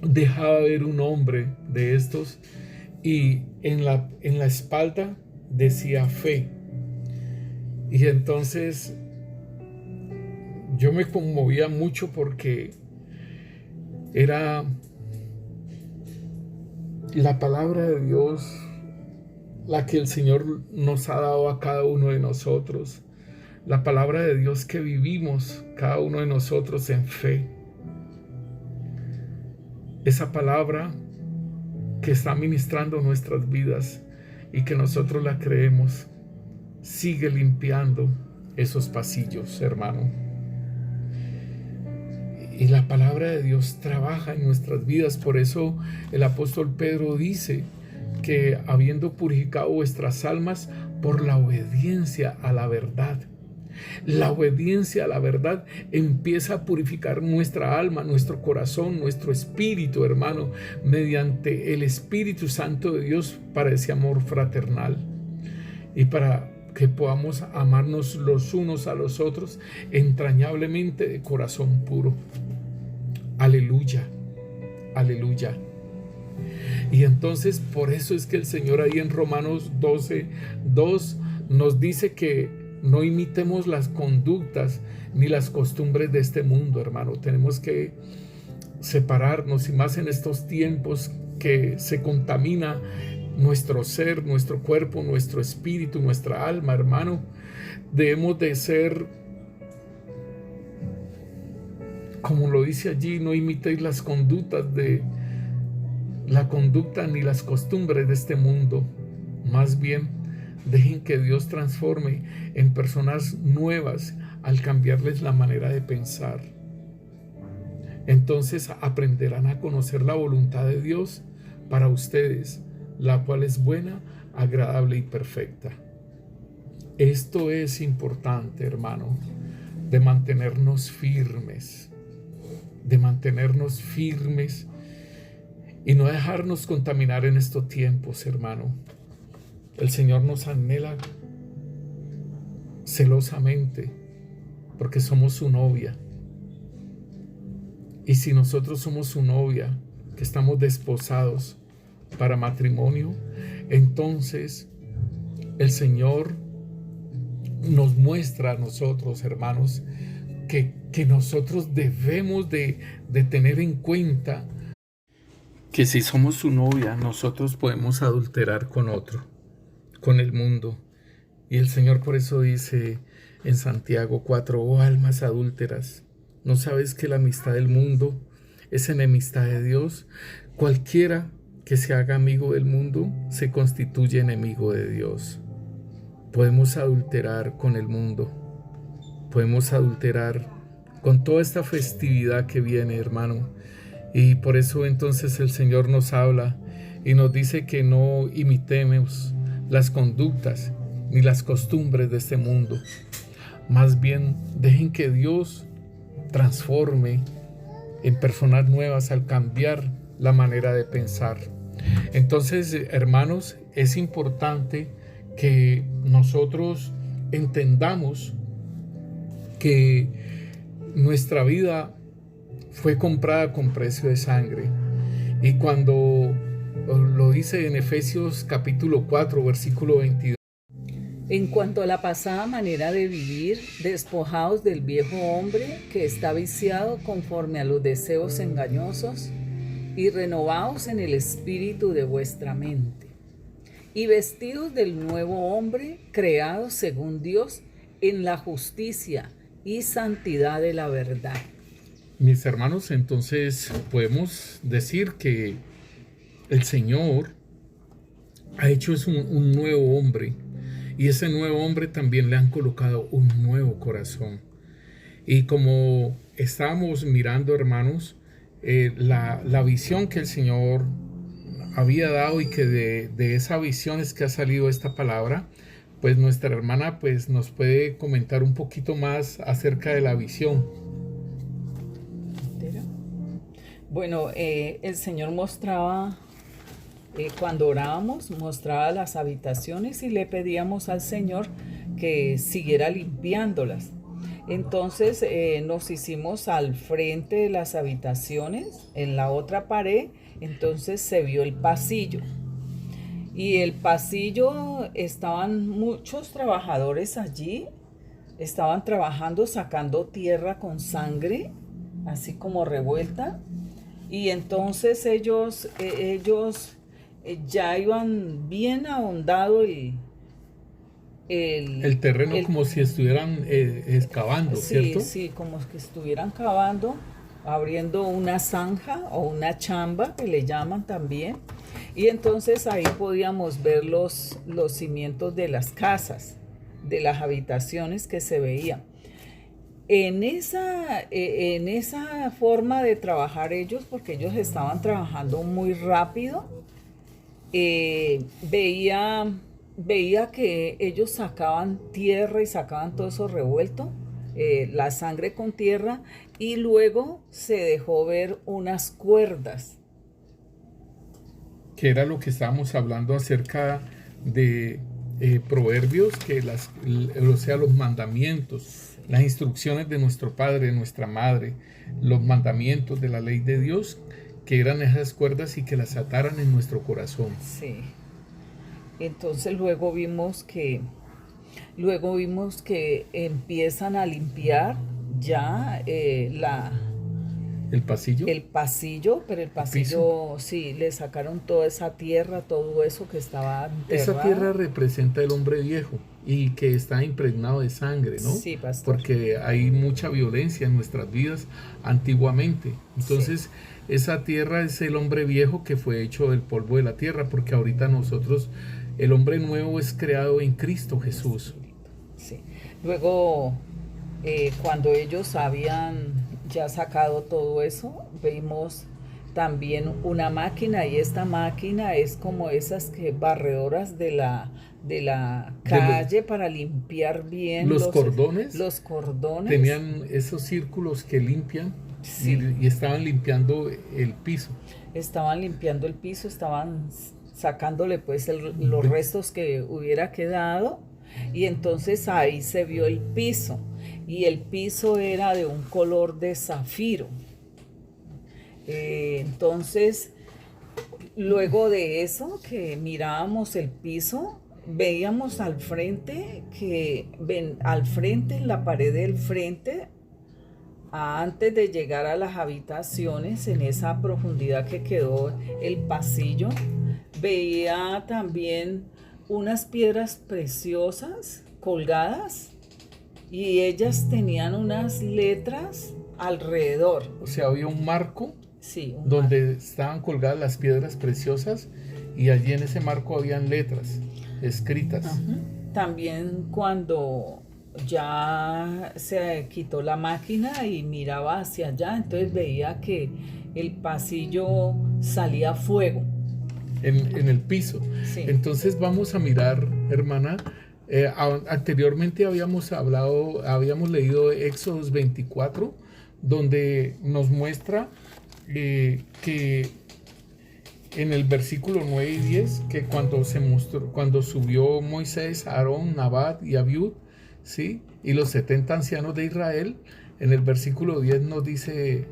dejaba ver un hombre de estos y en la espalda decía fe. Y entonces yo me conmovía mucho porque era la palabra de Dios la que el Señor nos ha dado a cada uno de nosotros, la palabra de Dios que vivimos cada uno de nosotros en fe. Esa palabra que está ministrando nuestras vidas y que nosotros la creemos, sigue limpiando esos pasillos, hermano. Y la palabra de Dios trabaja en nuestras vidas. Por eso el apóstol Pedro dice que habiendo purificado vuestras almas por la obediencia a la verdad. La obediencia a la verdad empieza a purificar nuestra alma, nuestro corazón, nuestro espíritu, hermano, mediante el Espíritu Santo de Dios para ese amor fraternal y para que podamos amarnos los unos a los otros entrañablemente de corazón puro. Aleluya, aleluya. Y entonces por eso es que el Señor ahí en Romanos 12:2 nos dice que no imitemos las conductas ni las costumbres de este mundo, hermano. Tenemos que separarnos, y más en estos tiempos que se contamina nuestro ser, nuestro cuerpo, nuestro espíritu, nuestra alma, hermano. Debemos de ser, como lo dice allí, no imitéis las conductas ni las costumbres de este mundo. Más bien, dejen que Dios transforme en personas nuevas al cambiarles la manera de pensar. Entonces aprenderán a conocer la voluntad de Dios para ustedes, la cual es buena, agradable y perfecta. Esto es importante, hermano, de mantenernos firmes y no dejarnos contaminar en estos tiempos, hermano. El Señor nos anhela celosamente porque somos su novia. Y si nosotros somos su novia, que estamos desposados para matrimonio, entonces el Señor nos muestra a nosotros, hermanos, que nosotros debemos de tener en cuenta que si somos su novia, nosotros podemos adulterar con otro, con el mundo. Y el Señor por eso dice en Santiago 4: oh almas adúlteras, ¿no sabes que la amistad del mundo es enemistad de Dios? Cualquiera que se haga amigo del mundo se constituye enemigo de Dios. Podemos adulterar con el mundo, podemos adulterar con toda esta festividad que viene, hermano. Y por eso entonces el Señor nos habla y nos dice que no imitemos las conductas ni las costumbres de este mundo. Más bien, dejen que Dios transforme en personas nuevas al cambiar la manera de pensar. Entonces, hermanos, es importante que nosotros entendamos que nuestra vida fue comprada con precio de sangre. Y cuando lo dice en Efesios capítulo 4, versículo 22. En cuanto a la pasada manera de vivir, despojaos del viejo hombre que está viciado conforme a los deseos engañosos y renovaos en el espíritu de vuestra mente. Y vestidos del nuevo hombre, creado según Dios en la justicia y santidad de la verdad. Mis hermanos, entonces podemos decir que el Señor ha hecho un nuevo hombre, y ese nuevo hombre también le han colocado un nuevo corazón. Y como estábamos mirando, hermanos, la visión que el Señor había dado, y que de esa visión es que ha salido esta palabra, pues nuestra hermana pues nos puede comentar un poquito más acerca de la visión. Bueno, el Señor mostraba Cuando orábamos, mostraba las habitaciones y le pedíamos al Señor que siguiera limpiándolas. Entonces nos hicimos al frente de las habitaciones, en la otra pared, entonces se vio el pasillo. Y el pasillo, estaban muchos trabajadores allí, estaban trabajando, sacando tierra con sangre, así como revuelta. Y entonces ellos ya iban bien ahondado el terreno, como si estuvieran excavando, ¿cierto? Sí, como que estuvieran cavando, abriendo una zanja o una chamba, que le llaman también. Y entonces ahí podíamos ver los cimientos de las casas, de las habitaciones que se veían. En esa forma de trabajar ellos, porque ellos estaban trabajando muy rápido, veía que ellos sacaban tierra y sacaban todo eso revuelto, la sangre con tierra, y luego se dejó ver unas cuerdas. Que era lo que estábamos hablando acerca de proverbios, que o sea, los mandamientos, las instrucciones de nuestro Padre, de nuestra Madre, los mandamientos de la ley de Dios, que eran esas cuerdas y que las ataran en nuestro corazón. Sí. Entonces luego vimos que empiezan a limpiar ya ¿El pasillo? El pasillo, pero el pasillo, sí, le sacaron toda esa tierra, todo eso que estaba enterrado. Esa tierra representa el hombre viejo y que está impregnado de sangre, ¿no? Sí, pastor. Porque hay mucha violencia en nuestras vidas antiguamente. Entonces, sí, esa tierra es el hombre viejo que fue hecho del polvo de la tierra, porque ahorita nosotros, el hombre nuevo es creado en Cristo Jesús. Sí. Luego, cuando ellos habían ya sacado todo eso, vimos también una máquina, y esta máquina es como esas barredoras de la calle para limpiar bien los cordones. Los cordones tenían esos círculos que limpian, sí, y estaban limpiando el piso. Estaban limpiando el piso, estaban sacándole pues los restos que hubiera quedado, y entonces ahí se vio el piso. Y el piso era de un color de zafiro. Entonces, luego de eso, que mirábamos el piso, veíamos al frente, en la pared del frente, antes de llegar a las habitaciones, en esa profundidad que quedó el pasillo, veía también unas piedras preciosas colgadas, y ellas tenían unas letras alrededor. O sea, había un marco, sí, donde estaban colgadas las piedras preciosas, y allí en ese marco habían letras escritas. Uh-huh. También cuando ya se quitó la máquina y miraba hacia allá, entonces veía que el pasillo salía fuego. En el piso. Sí. Entonces vamos a mirar, hermana. Anteriormente habíamos leído Éxodo 24, donde nos muestra que en el versículo 9 y 10, que cuando subió Moisés, Aarón, Nadab y Abiud, ¿sí?, y los 70 ancianos de Israel, en el versículo 10 nos dice: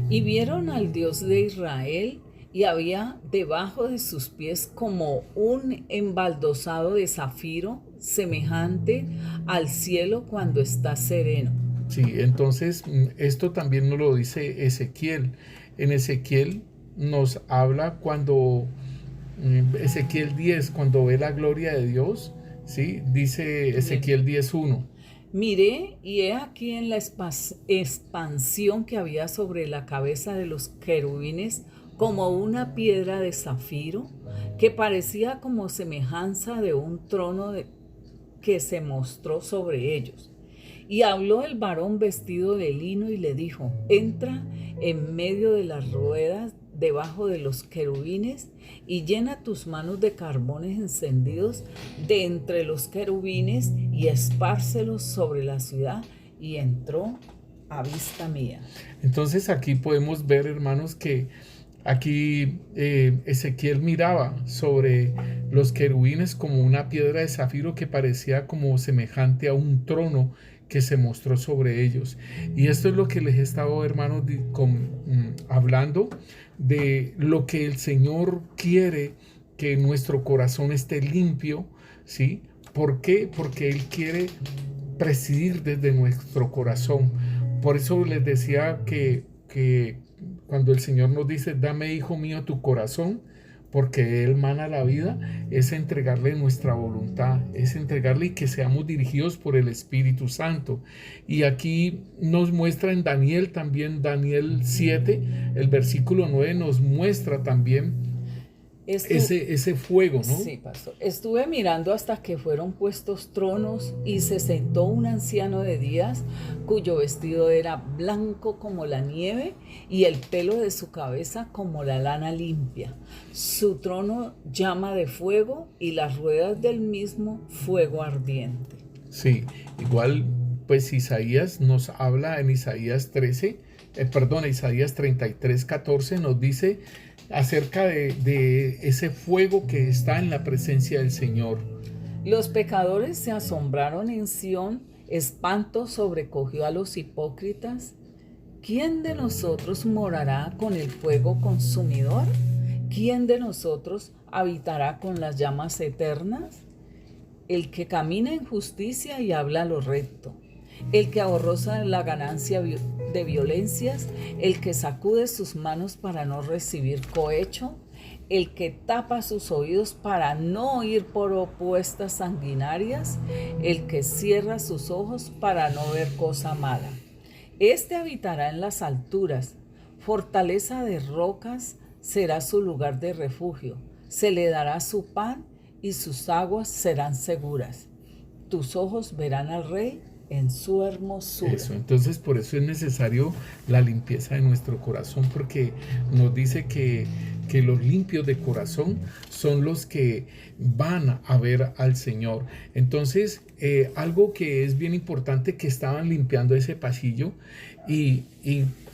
y vieron al Dios de Israel, y había debajo de sus pies como un embaldosado de zafiro, semejante al cielo cuando está sereno. Sí, entonces esto también nos lo dice Ezequiel. En Ezequiel nos habla Ezequiel 10, cuando ve la gloria de Dios, ¿sí? Dice Ezequiel 10:1. Miré, y he aquí en la expansión que había sobre la cabeza de los querubines, como una piedra de zafiro, que parecía como semejanza de un trono que se mostró sobre ellos. Y habló el varón vestido de lino y le dijo: entra en medio de las ruedas debajo de los querubines y llena tus manos de carbones encendidos de entre los querubines y espárcelos sobre la ciudad. Y entró a vista mía. Entonces aquí podemos ver, hermanos, que Aquí Ezequiel miraba sobre los querubines como una piedra de zafiro que parecía como semejante a un trono que se mostró sobre ellos. Y esto es lo que les he estado, hermanos, hablando de lo que el Señor quiere, que nuestro corazón esté limpio, ¿sí? ¿Por qué? Porque Él quiere presidir desde nuestro corazón. Por eso les decía que cuando el Señor nos dice, dame, hijo mío, tu corazón, porque Él mana la vida, es entregarle nuestra voluntad, es entregarle y que seamos dirigidos por el Espíritu Santo. Y aquí nos muestra en Daniel también, Daniel 7, el versículo 9 nos muestra también ese fuego, ¿no? Sí, pastor. Estuve mirando hasta que fueron puestos tronos y se sentó un anciano de días cuyo vestido era blanco como la nieve y el pelo de su cabeza como la lana limpia. Su trono llama de fuego y las ruedas del mismo fuego ardiente. Sí, igual pues Isaías nos habla en Isaías 33, 14 nos dice acerca de ese fuego que está en la presencia del Señor. Los pecadores se asombraron en Sión, espanto sobrecogió a los hipócritas. ¿Quién de nosotros morará con el fuego consumidor? ¿Quién de nosotros habitará con las llamas eternas? El que camina en justicia y habla lo recto, el que ahorrosa la ganancia de violencias, el que sacude sus manos para no recibir cohecho, el que tapa sus oídos para no oír propuestas sanguinarias, el que cierra sus ojos para no ver cosa mala. Este habitará en las alturas, fortaleza de rocas será su lugar de refugio, se le dará su pan y sus aguas serán seguras. Tus ojos verán al Rey en su hermosura. Eso, entonces por eso es necesario la limpieza de nuestro corazón, porque nos dice que los limpios de corazón son los que van a ver al Señor. Entonces, algo que es bien importante, que estaban limpiando ese pasillo y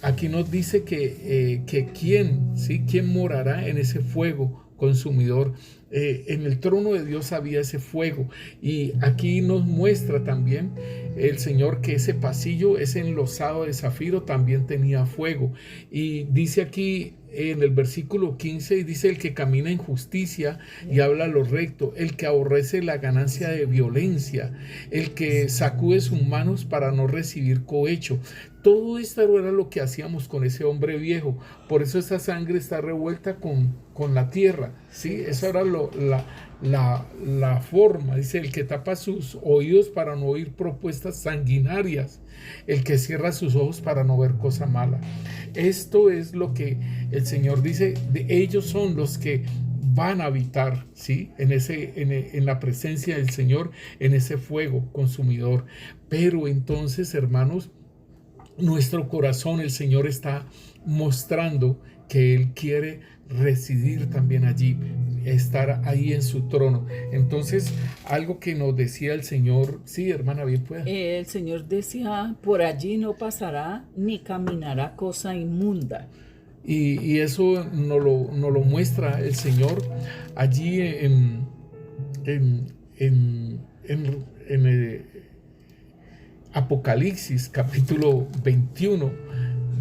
aquí nos dice que quién morará en ese fuego consumidor. En el trono de Dios había ese fuego, y aquí nos muestra también el Señor que ese pasillo, ese enlosado de zafiro, también tenía fuego. Y dice aquí en el versículo 15, dice: el que camina en justicia y habla lo recto, el que aborrece la ganancia de violencia, el que sacude sus manos para no recibir cohecho. Todo esto era lo que hacíamos con ese hombre viejo. Por eso esa sangre está revuelta con la tierra, ¿sí? Esa era la forma. Dice: el que tapa sus oídos para no oír propuestas sanguinarias, el que cierra sus ojos para no ver cosa mala. Esto es lo que el Señor dice, de ellos son los que van a habitar, ¿sí? en la presencia del Señor, en ese fuego consumidor. Pero entonces, hermanos, nuestro corazón, el Señor está mostrando que Él quiere residir también allí, estar ahí en su trono. Entonces, algo que nos decía el Señor, sí, hermana, bien puede. El Señor decía: por allí no pasará ni caminará cosa inmunda. Y eso nos lo muestra el Señor allí en Apocalipsis capítulo 21,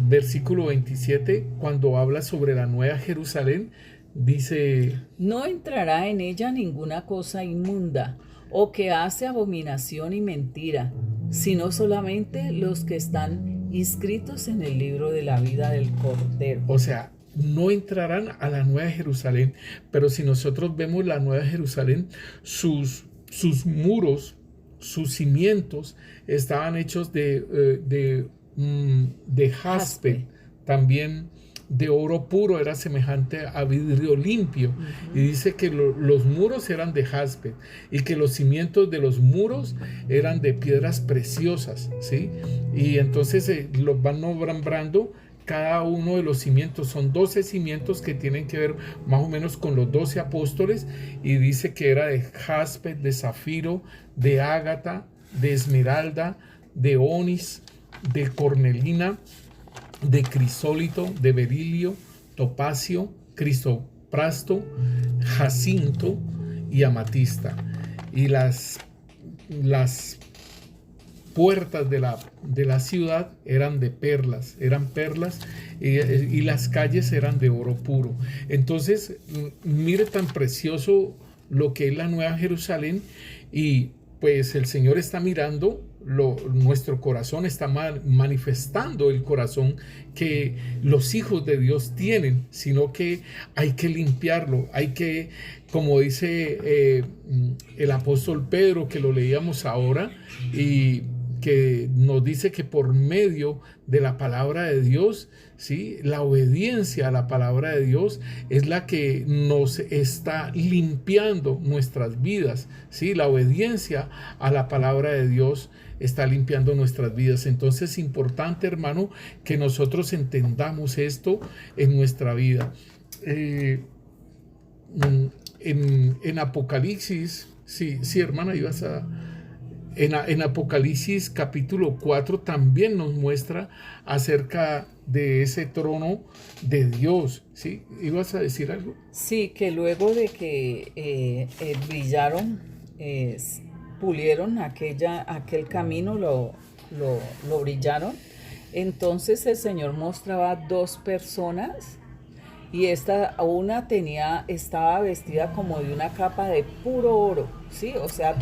versículo 27, cuando habla sobre la nueva Jerusalén, dice: no entrará en ella ninguna cosa inmunda o que hace abominación y mentira, sino solamente los que están inscritos en el libro de la vida del Cordero. O sea, no entrarán a la nueva Jerusalén. Pero si nosotros vemos la nueva Jerusalén, sus muros, sus cimientos estaban hechos de jaspe, también de oro puro, era semejante a vidrio limpio. Y dice que los muros eran de jaspe y que los cimientos de los muros eran de piedras preciosas, ¿sí? Y entonces los van nombrando. Cada uno de los cimientos son 12 cimientos que tienen que ver más o menos con los 12 apóstoles, y dice que era de jaspe, de zafiro, de ágata, de esmeralda, de onis, de cornelina, de crisólito, de berilio, topacio, crisoprasto, jacinto y amatista. Y las puertas de la ciudad eran perlas, y las calles eran de oro puro. Entonces, mire tan precioso lo que es la Nueva Jerusalén, y pues el Señor está mirando nuestro corazón, está manifestando el corazón que los hijos de Dios tienen, sino que hay que limpiarlo, hay que, como dice el apóstol Pedro, que lo leíamos ahora, y que nos dice que por medio de la palabra de Dios, ¿sí?, la obediencia a la palabra de Dios es la que nos está limpiando nuestras vidas, ¿sí? La obediencia a la palabra de Dios está limpiando nuestras vidas. Entonces es importante, hermano, que nosotros entendamos esto en nuestra vida. En Apocalipsis, sí, hermana, ibas a... En Apocalipsis capítulo 4 también nos muestra acerca de ese trono de Dios, ¿sí? ¿Ibas a decir algo? Sí, que luego de que brillaron, pulieron aquel camino, lo brillaron, entonces el Señor mostraba dos personas, y una estaba vestida como de una capa de puro oro, ¿sí? O sea,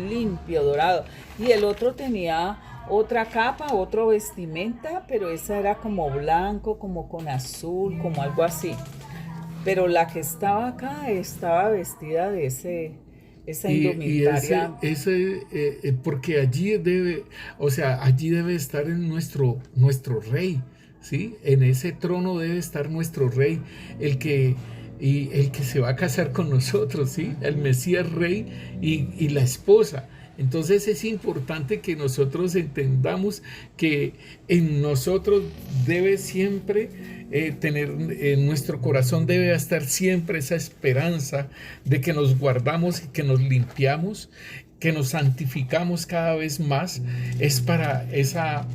limpio, dorado. Y el otro tenía otra capa, otro vestimenta, pero esa era como blanco, como con azul, como algo así. Pero la que estaba acá estaba vestida de esa indumentaria. Porque allí debe estar nuestro rey, ¿sí? En ese trono debe estar nuestro rey, el que se va a casar con nosotros, ¿sí? El Mesías rey y la esposa. Entonces es importante que nosotros entendamos que en nosotros debe siempre en nuestro corazón debe estar siempre esa esperanza de que nos guardamos y que nos limpiamos, que nos santificamos cada vez más. Es para ese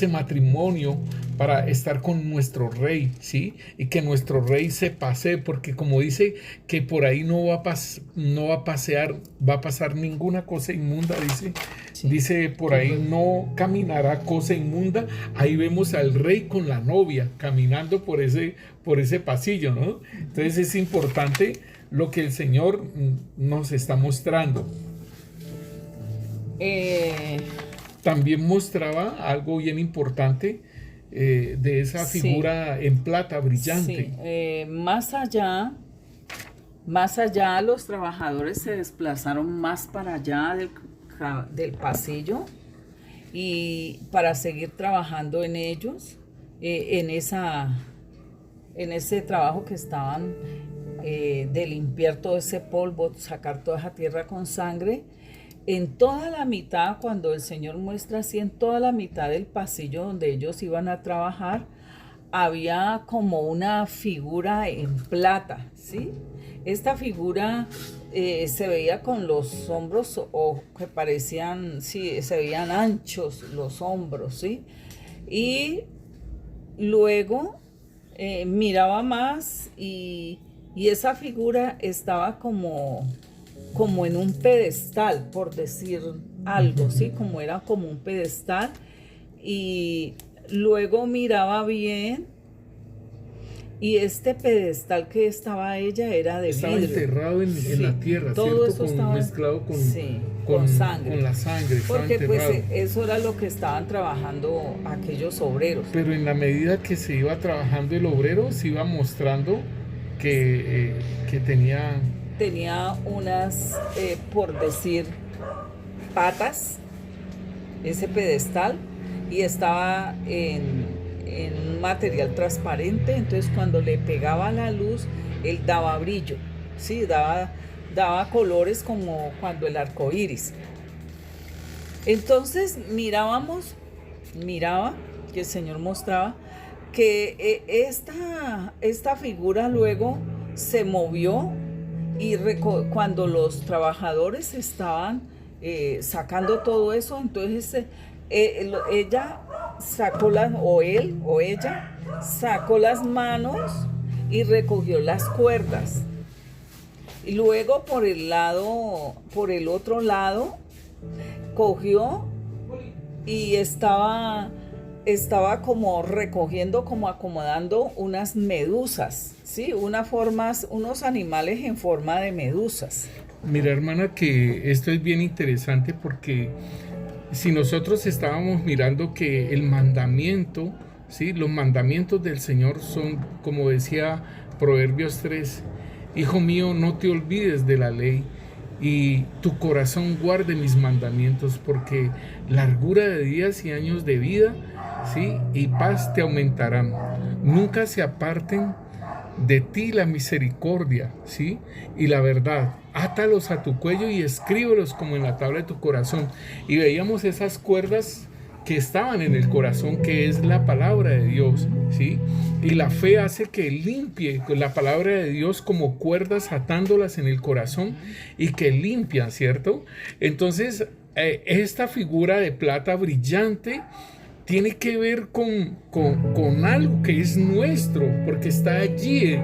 matrimonio, para estar con nuestro rey, ¿sí? Y que nuestro rey se pasee, porque como dice que por ahí no va a pasar ninguna cosa inmunda, dice. Sí. Dice por ahí no caminará cosa inmunda. Ahí vemos al rey con la novia caminando por ese pasillo, ¿no? Entonces es importante lo que el Señor nos está mostrando. También mostraba algo bien importante de esa figura en plata brillante. Sí. Más allá los trabajadores se desplazaron más para allá del pasillo, y para seguir trabajando en ellos, en ese trabajo que estaban de limpiar todo ese polvo, sacar toda esa tierra con sangre. En toda la mitad, cuando el Señor muestra así, en toda la mitad del pasillo donde ellos iban a trabajar, había como una figura en plata, ¿sí? Esta figura se veía con los hombros, o que parecían, sí, se veían anchos los hombros, ¿sí? Y luego miraba más, y esa figura estaba como en un pedestal, por decir algo, ¿sí? Como era como un pedestal, y luego miraba bien, y este pedestal que estaba ella era de vidrio. Estaba enterrado en la tierra, todo ¿cierto? Eso estaba mezclado con sangre. Con la sangre. Porque pues eso era lo que estaban trabajando aquellos obreros. Pero en la medida que se iba trabajando el obrero, se iba mostrando que tenía unas, por decir, patas, ese pedestal, y estaba en un material transparente. Entonces cuando le pegaba la luz, él daba brillo, ¿sí? Daba colores como cuando el arco iris. Entonces miraba que el Señor mostraba que esta figura luego se movió, y cuando los trabajadores estaban sacando todo eso, entonces ella sacó ella sacó las manos y recogió las cuerdas. Y luego por el otro lado, cogió y estaba como recogiendo, como acomodando unas medusas, ¿sí? Unos animales en forma de medusas. Mira, hermana, que esto es bien interesante porque si nosotros estábamos mirando que el mandamiento, ¿sí? Los mandamientos del Señor son, como decía Proverbios 3, Hijo mío, no te olvides de la ley y tu corazón guarde mis mandamientos, porque largura de días y años de vida, ¿sí? Y paz te aumentarán. Nunca se aparten de ti la misericordia, ¿sí? Y la verdad. Átalos a tu cuello y escríbelos como en la tabla de tu corazón. Y veíamos esas cuerdas que estaban en el corazón, que es la palabra de Dios, ¿sí? Y la fe hace que limpie la palabra de Dios como cuerdas, atándolas en el corazón y que limpian, ¿cierto? Entonces, esta figura de plata brillante tiene que ver con algo que es nuestro, porque está allí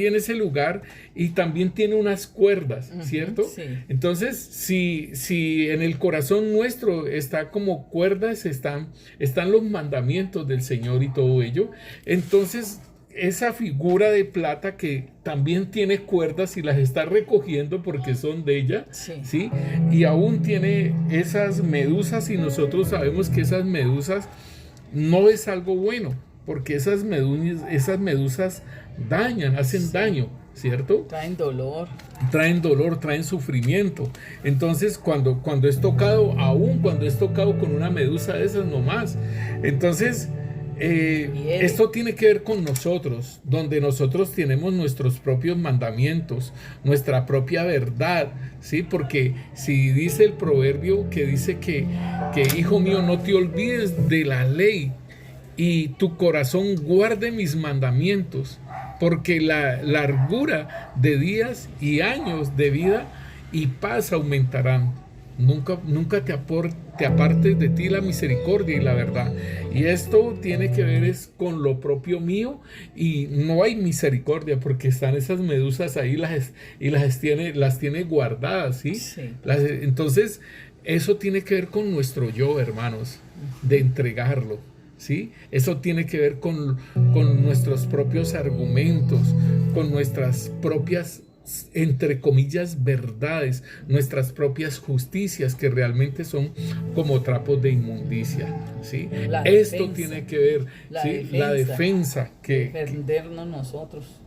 en ese lugar y también tiene unas cuerdas, ¿cierto? Sí. Entonces, si en el corazón nuestro está como cuerdas, están los mandamientos del Señor y todo ello, entonces esa figura de plata que también tiene cuerdas y las está recogiendo porque son de ella, ¿sí? Y aún tiene esas medusas y nosotros sabemos que esas medusas no es algo bueno, porque esas medusas dañan, hacen daño, ¿cierto? Traen dolor, traen sufrimiento. Entonces, cuando es tocado, aún cuando es tocado con una medusa de esas nomás, entonces esto tiene que ver con nosotros, donde nosotros tenemos nuestros propios mandamientos, nuestra propia verdad, ¿sí? Porque si dice el proverbio que dice que hijo mío, no te olvides de la ley y tu corazón guarde mis mandamientos, porque la largura de días y años de vida y paz aumentarán. Nunca te apartes de ti la misericordia y la verdad. Y esto tiene que ver es con lo propio mío, y no hay misericordia porque están esas medusas ahí las tiene guardadas, ¿sí? Sí. Entonces, eso tiene que ver con nuestro yo, hermanos, de entregarlo, ¿sí? Eso tiene que ver con nuestros propios argumentos, con nuestras propias, entre comillas, verdades, nuestras propias justicias que realmente son como trapos de inmundicia, ¿sí? Esto tiene que ver, ¿sí? La defensa que defendernos nosotros.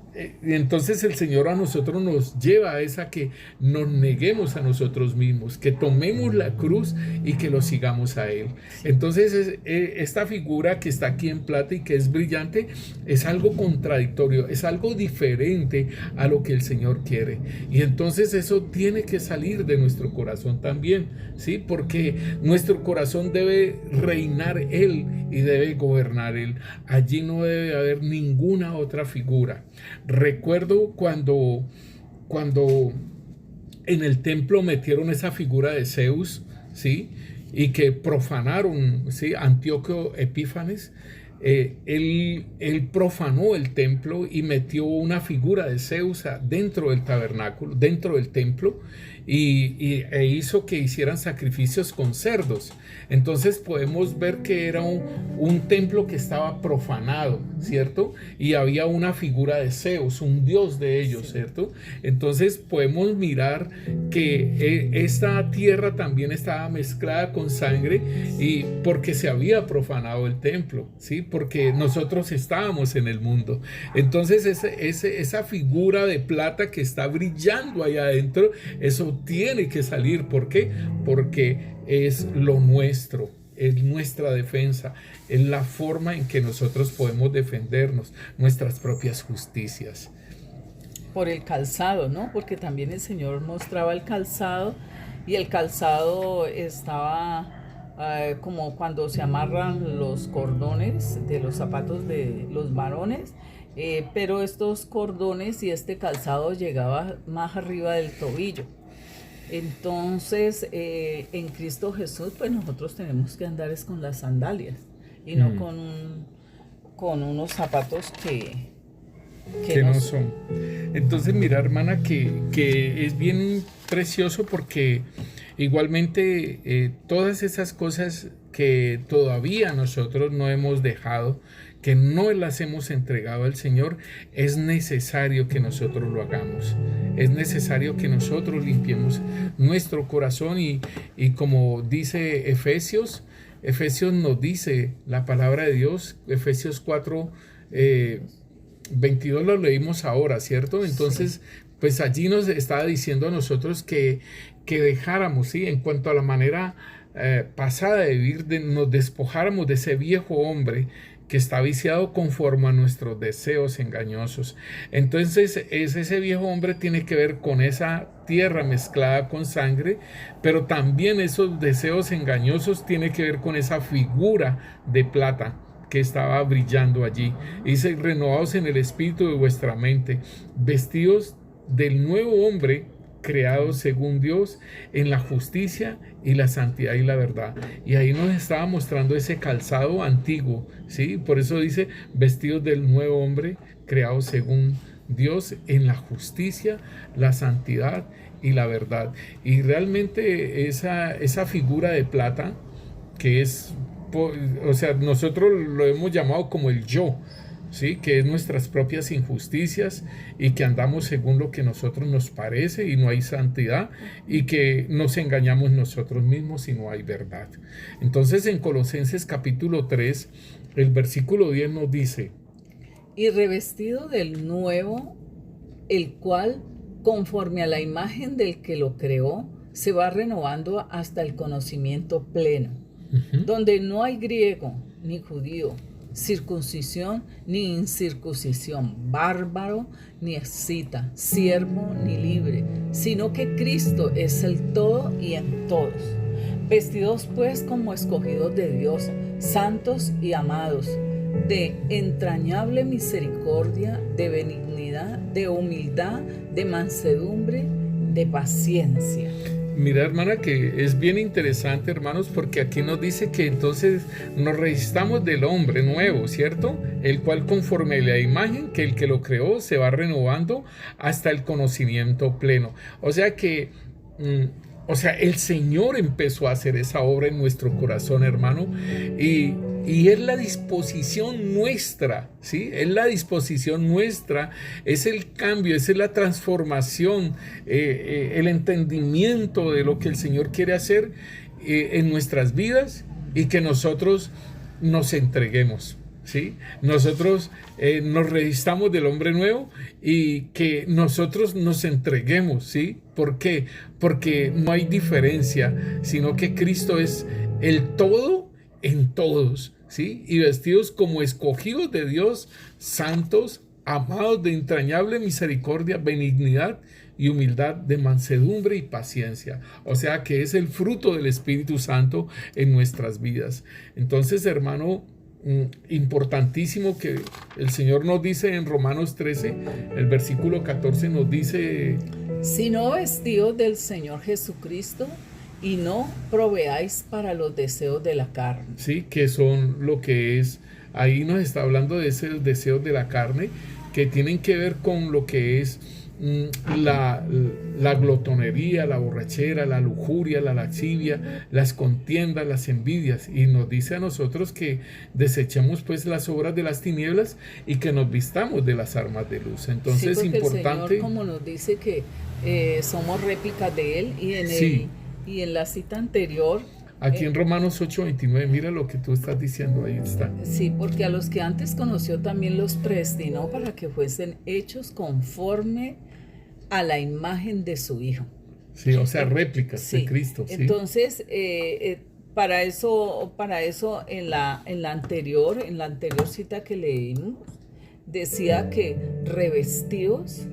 Entonces el Señor a nosotros nos lleva a esa que nos neguemos a nosotros mismos, que tomemos la cruz y que lo sigamos a Él. Entonces esta figura que está aquí en plata y que es brillante es algo contradictorio, es algo diferente a lo que el Señor quiere. Y entonces eso tiene que salir de nuestro corazón también, ¿sí? Porque nuestro corazón debe reinar Él y debe gobernar Él. Allí no debe haber ninguna otra figura. Recuerdo cuando en el templo metieron esa figura de Zeus, ¿sí? Y que profanaron, ¿sí? Antíoco Epífanes, él profanó el templo y metió una figura de Zeus dentro del tabernáculo, dentro del templo, e hizo que hicieran sacrificios con cerdos. Entonces podemos ver que era un templo que estaba profanado, ¿cierto? Y había una figura de Zeus, un dios de ellos, ¿cierto? Entonces podemos mirar que esta tierra también estaba mezclada con sangre, y porque se había profanado el templo, ¿sí? Porque nosotros estábamos en el mundo. Entonces esa figura de plata que está brillando allá adentro, eso tiene que salir. ¿Por qué? Porque es lo nuestro, es nuestra defensa, es la forma en que nosotros podemos defendernos, nuestras propias justicias. Por el calzado, ¿no? Porque también el Señor mostraba el calzado, y el calzado estaba como cuando se amarran los cordones de los zapatos de los varones, pero estos cordones y este calzado llegaba más arriba del tobillo. Entonces, en Cristo Jesús, pues nosotros tenemos que andar es con las sandalias y no con unos zapatos que no son. Entonces, mira, hermana, que es bien precioso porque igualmente todas esas cosas que todavía nosotros no hemos dejado, que no las hemos entregado al Señor, es necesario que nosotros lo hagamos. Es necesario que nosotros limpiemos nuestro corazón y como dice Efesios nos dice la palabra de Dios, Efesios 4, 22 lo leímos ahora, ¿cierto? Entonces, pues allí nos estaba diciendo a nosotros que dejáramos, ¿sí? En cuanto a la manera pasada de vivir, nos despojáramos de ese viejo hombre que está viciado conforme a nuestros deseos engañosos. Entonces, ese viejo hombre tiene que ver con esa tierra mezclada con sangre, pero también esos deseos engañosos tiene que ver con esa figura de plata que estaba brillando allí. Dice, renovados en el espíritu de vuestra mente, vestidos del nuevo hombre, creado según Dios en la justicia y la santidad y la verdad. Y ahí nos estaba mostrando ese calzado antiguo, ¿sí? Por eso dice, vestidos del nuevo hombre, creado según Dios en la justicia, la santidad y la verdad. Y realmente esa figura de plata, que es, o sea, nosotros lo hemos llamado como el yo, ¿sí? Que es nuestras propias injusticias y que andamos según lo que a nosotros nos parece y no hay santidad, y que nos engañamos nosotros mismos y no hay verdad. Entonces, en Colosenses capítulo 3, el versículo 10 nos dice: y revestido del nuevo, el cual, conforme a la imagen del que lo creó, se va renovando hasta el conocimiento pleno, donde no hay griego ni judío, circuncisión ni incircuncisión, bárbaro ni escita, siervo ni libre, sino que Cristo es el todo y en todos. Vestidos pues como escogidos de Dios, santos y amados, de entrañable misericordia, de benignidad, de humildad, de mansedumbre, de paciencia. Mira, hermana, que es bien interesante, hermanos, porque aquí nos dice que entonces nos revistamos del hombre nuevo, ¿cierto? El cual, conforme a la imagen que el que lo creó, se va renovando hasta el conocimiento pleno. O sea que el Señor empezó a hacer esa obra en nuestro corazón, hermano, y es la disposición nuestra, ¿sí? Es la disposición nuestra, es el cambio, es la transformación, el entendimiento de lo que el Señor quiere hacer en nuestras vidas, y que nosotros nos entreguemos, ¿sí? Nosotros nos revistamos del hombre nuevo y que nosotros nos entreguemos, ¿sí? ¿Por qué? Porque no hay diferencia, sino que Cristo es el todo en todos, ¿sí? Y vestidos como escogidos de Dios, santos, amados, de entrañable misericordia, benignidad y humildad, de mansedumbre y paciencia. O sea que es el fruto del Espíritu Santo en nuestras vidas. Entonces, hermano, importantísimo que el Señor nos dice en Romanos 13, el versículo 14 nos dice: sino vestidos del Señor Jesucristo, y no proveáis para los deseos de la carne. Sí, que son lo que es, ahí nos está hablando de esos deseos de la carne, que tienen que ver con lo que es la glotonería, la borrachera, la lujuria, la lascivia, las contiendas, las envidias. Y nos dice a nosotros que desechemos pues las obras de las tinieblas y que nos vistamos de las armas de luz. Entonces, sí, importante. El Señor, como nos dice que somos réplicas de Él, y en sí. Y en la cita anterior, aquí en Romanos 8:29, mira lo que tú estás diciendo, ahí está. Sí, porque a los que antes conoció también los predestinó para que fuesen hechos conforme a la imagen de su Hijo. Sí, o sea, réplicas de Cristo. ¿Sí? Entonces, para eso en la anterior cita que leímos, decía que revestidos,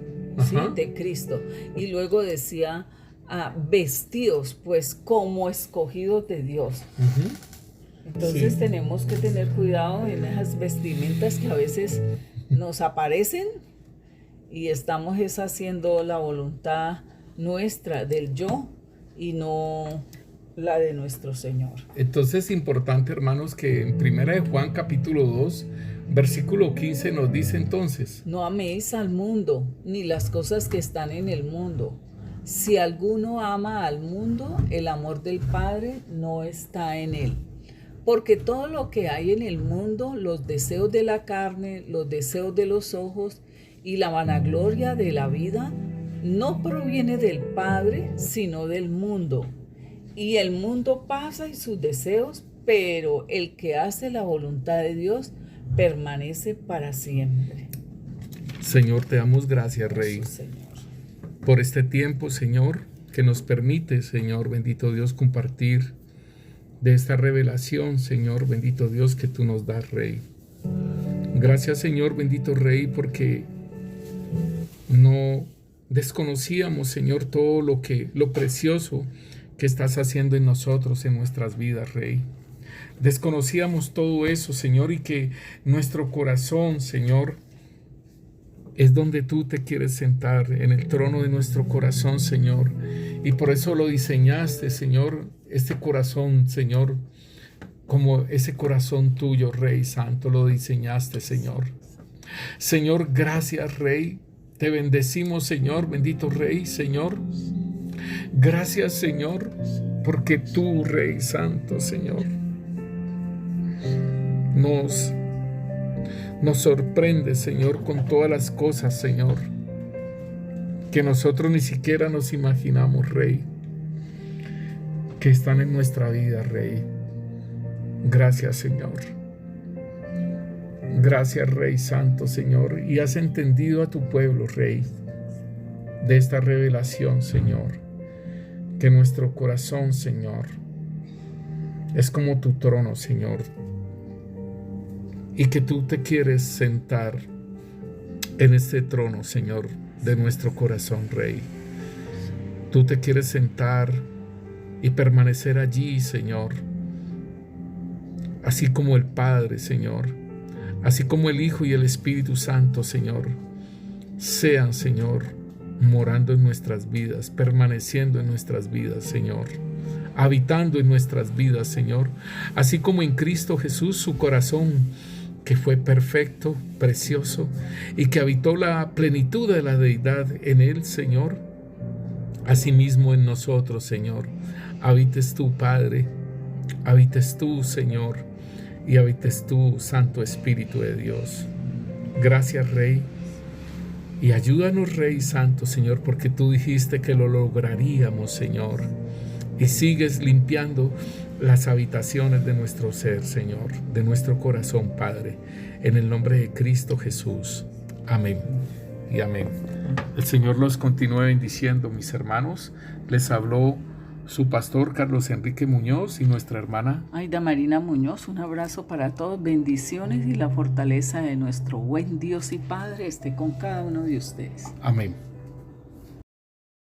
¿sí?, de Cristo. Y luego decía: vestidos pues como escogidos de Dios. Entonces tenemos que tener cuidado en esas vestimentas que a veces nos aparecen y estamos haciendo la voluntad nuestra, del yo, y no la de nuestro Señor. Entonces es importante, hermanos, que en 1 de Juan capítulo 2, Versículo 15 nos dice entonces: No améis al mundo, ni las cosas que están en el mundo. Si alguno ama al mundo, el amor del Padre no está en él. Porque todo lo que hay en el mundo, los deseos de la carne, los deseos de los ojos y la vanagloria de la vida, no proviene del Padre, sino del mundo. Y el mundo pasa y sus deseos, pero el que hace la voluntad de Dios permanece para siempre. Señor, te damos gracias, Rey, Señor, por este tiempo, Señor, que nos permite, Señor, bendito Dios, compartir de esta revelación, Señor, bendito Dios, que tú nos das, Rey. Gracias, Señor, bendito Rey, porque no desconocíamos, Señor, todo lo precioso que estás haciendo en nosotros, en nuestras vidas, Rey. Desconocíamos todo eso, Señor, y que nuestro corazón, Señor, es donde tú te quieres sentar, en el trono de nuestro corazón, Señor. Y por eso lo diseñaste, Señor, este corazón, Señor, como ese corazón tuyo, Rey Santo, lo diseñaste, Señor. Señor, gracias, Rey. Te bendecimos, Señor, bendito Rey, Señor. Gracias, Señor, porque tú, Rey Santo, Señor, nos sorprende, Señor, con todas las cosas, Señor, que nosotros ni siquiera nos imaginamos, Rey, que están en nuestra vida, Rey. Gracias, Señor. Gracias, Rey Santo, Señor, y has entendido a tu pueblo, Rey, de esta revelación, Señor, que nuestro corazón, Señor, es como tu trono, Señor, y que tú te quieres sentar en este trono, Señor, de nuestro corazón, Rey. Tú te quieres sentar y permanecer allí, Señor, así como el Padre, Señor, así como el Hijo y el Espíritu Santo, Señor, sean, Señor, morando en nuestras vidas, permaneciendo en nuestras vidas, Señor, habitando en nuestras vidas, Señor, así como en Cristo Jesús, su corazón que fue perfecto, precioso, y que habitó la plenitud de la deidad en él, Señor. Asimismo en nosotros, Señor, habites tú, Padre, habites tú, Señor, y habites tú, Santo Espíritu de Dios. Gracias, Rey, y ayúdanos, Rey Santo, Señor, porque tú dijiste que lo lograríamos, Señor, y sigues limpiando las habitaciones de nuestro ser, Señor, de nuestro corazón, Padre, en el nombre de Cristo Jesús. Amén y amén. El Señor los continúe bendiciendo, mis hermanos. Les habló su pastor Carlos Enrique Muñoz y nuestra hermana Aida Marina Muñoz. Un abrazo para todos, bendiciones, y la fortaleza de nuestro buen Dios y Padre esté con cada uno de ustedes. Amén.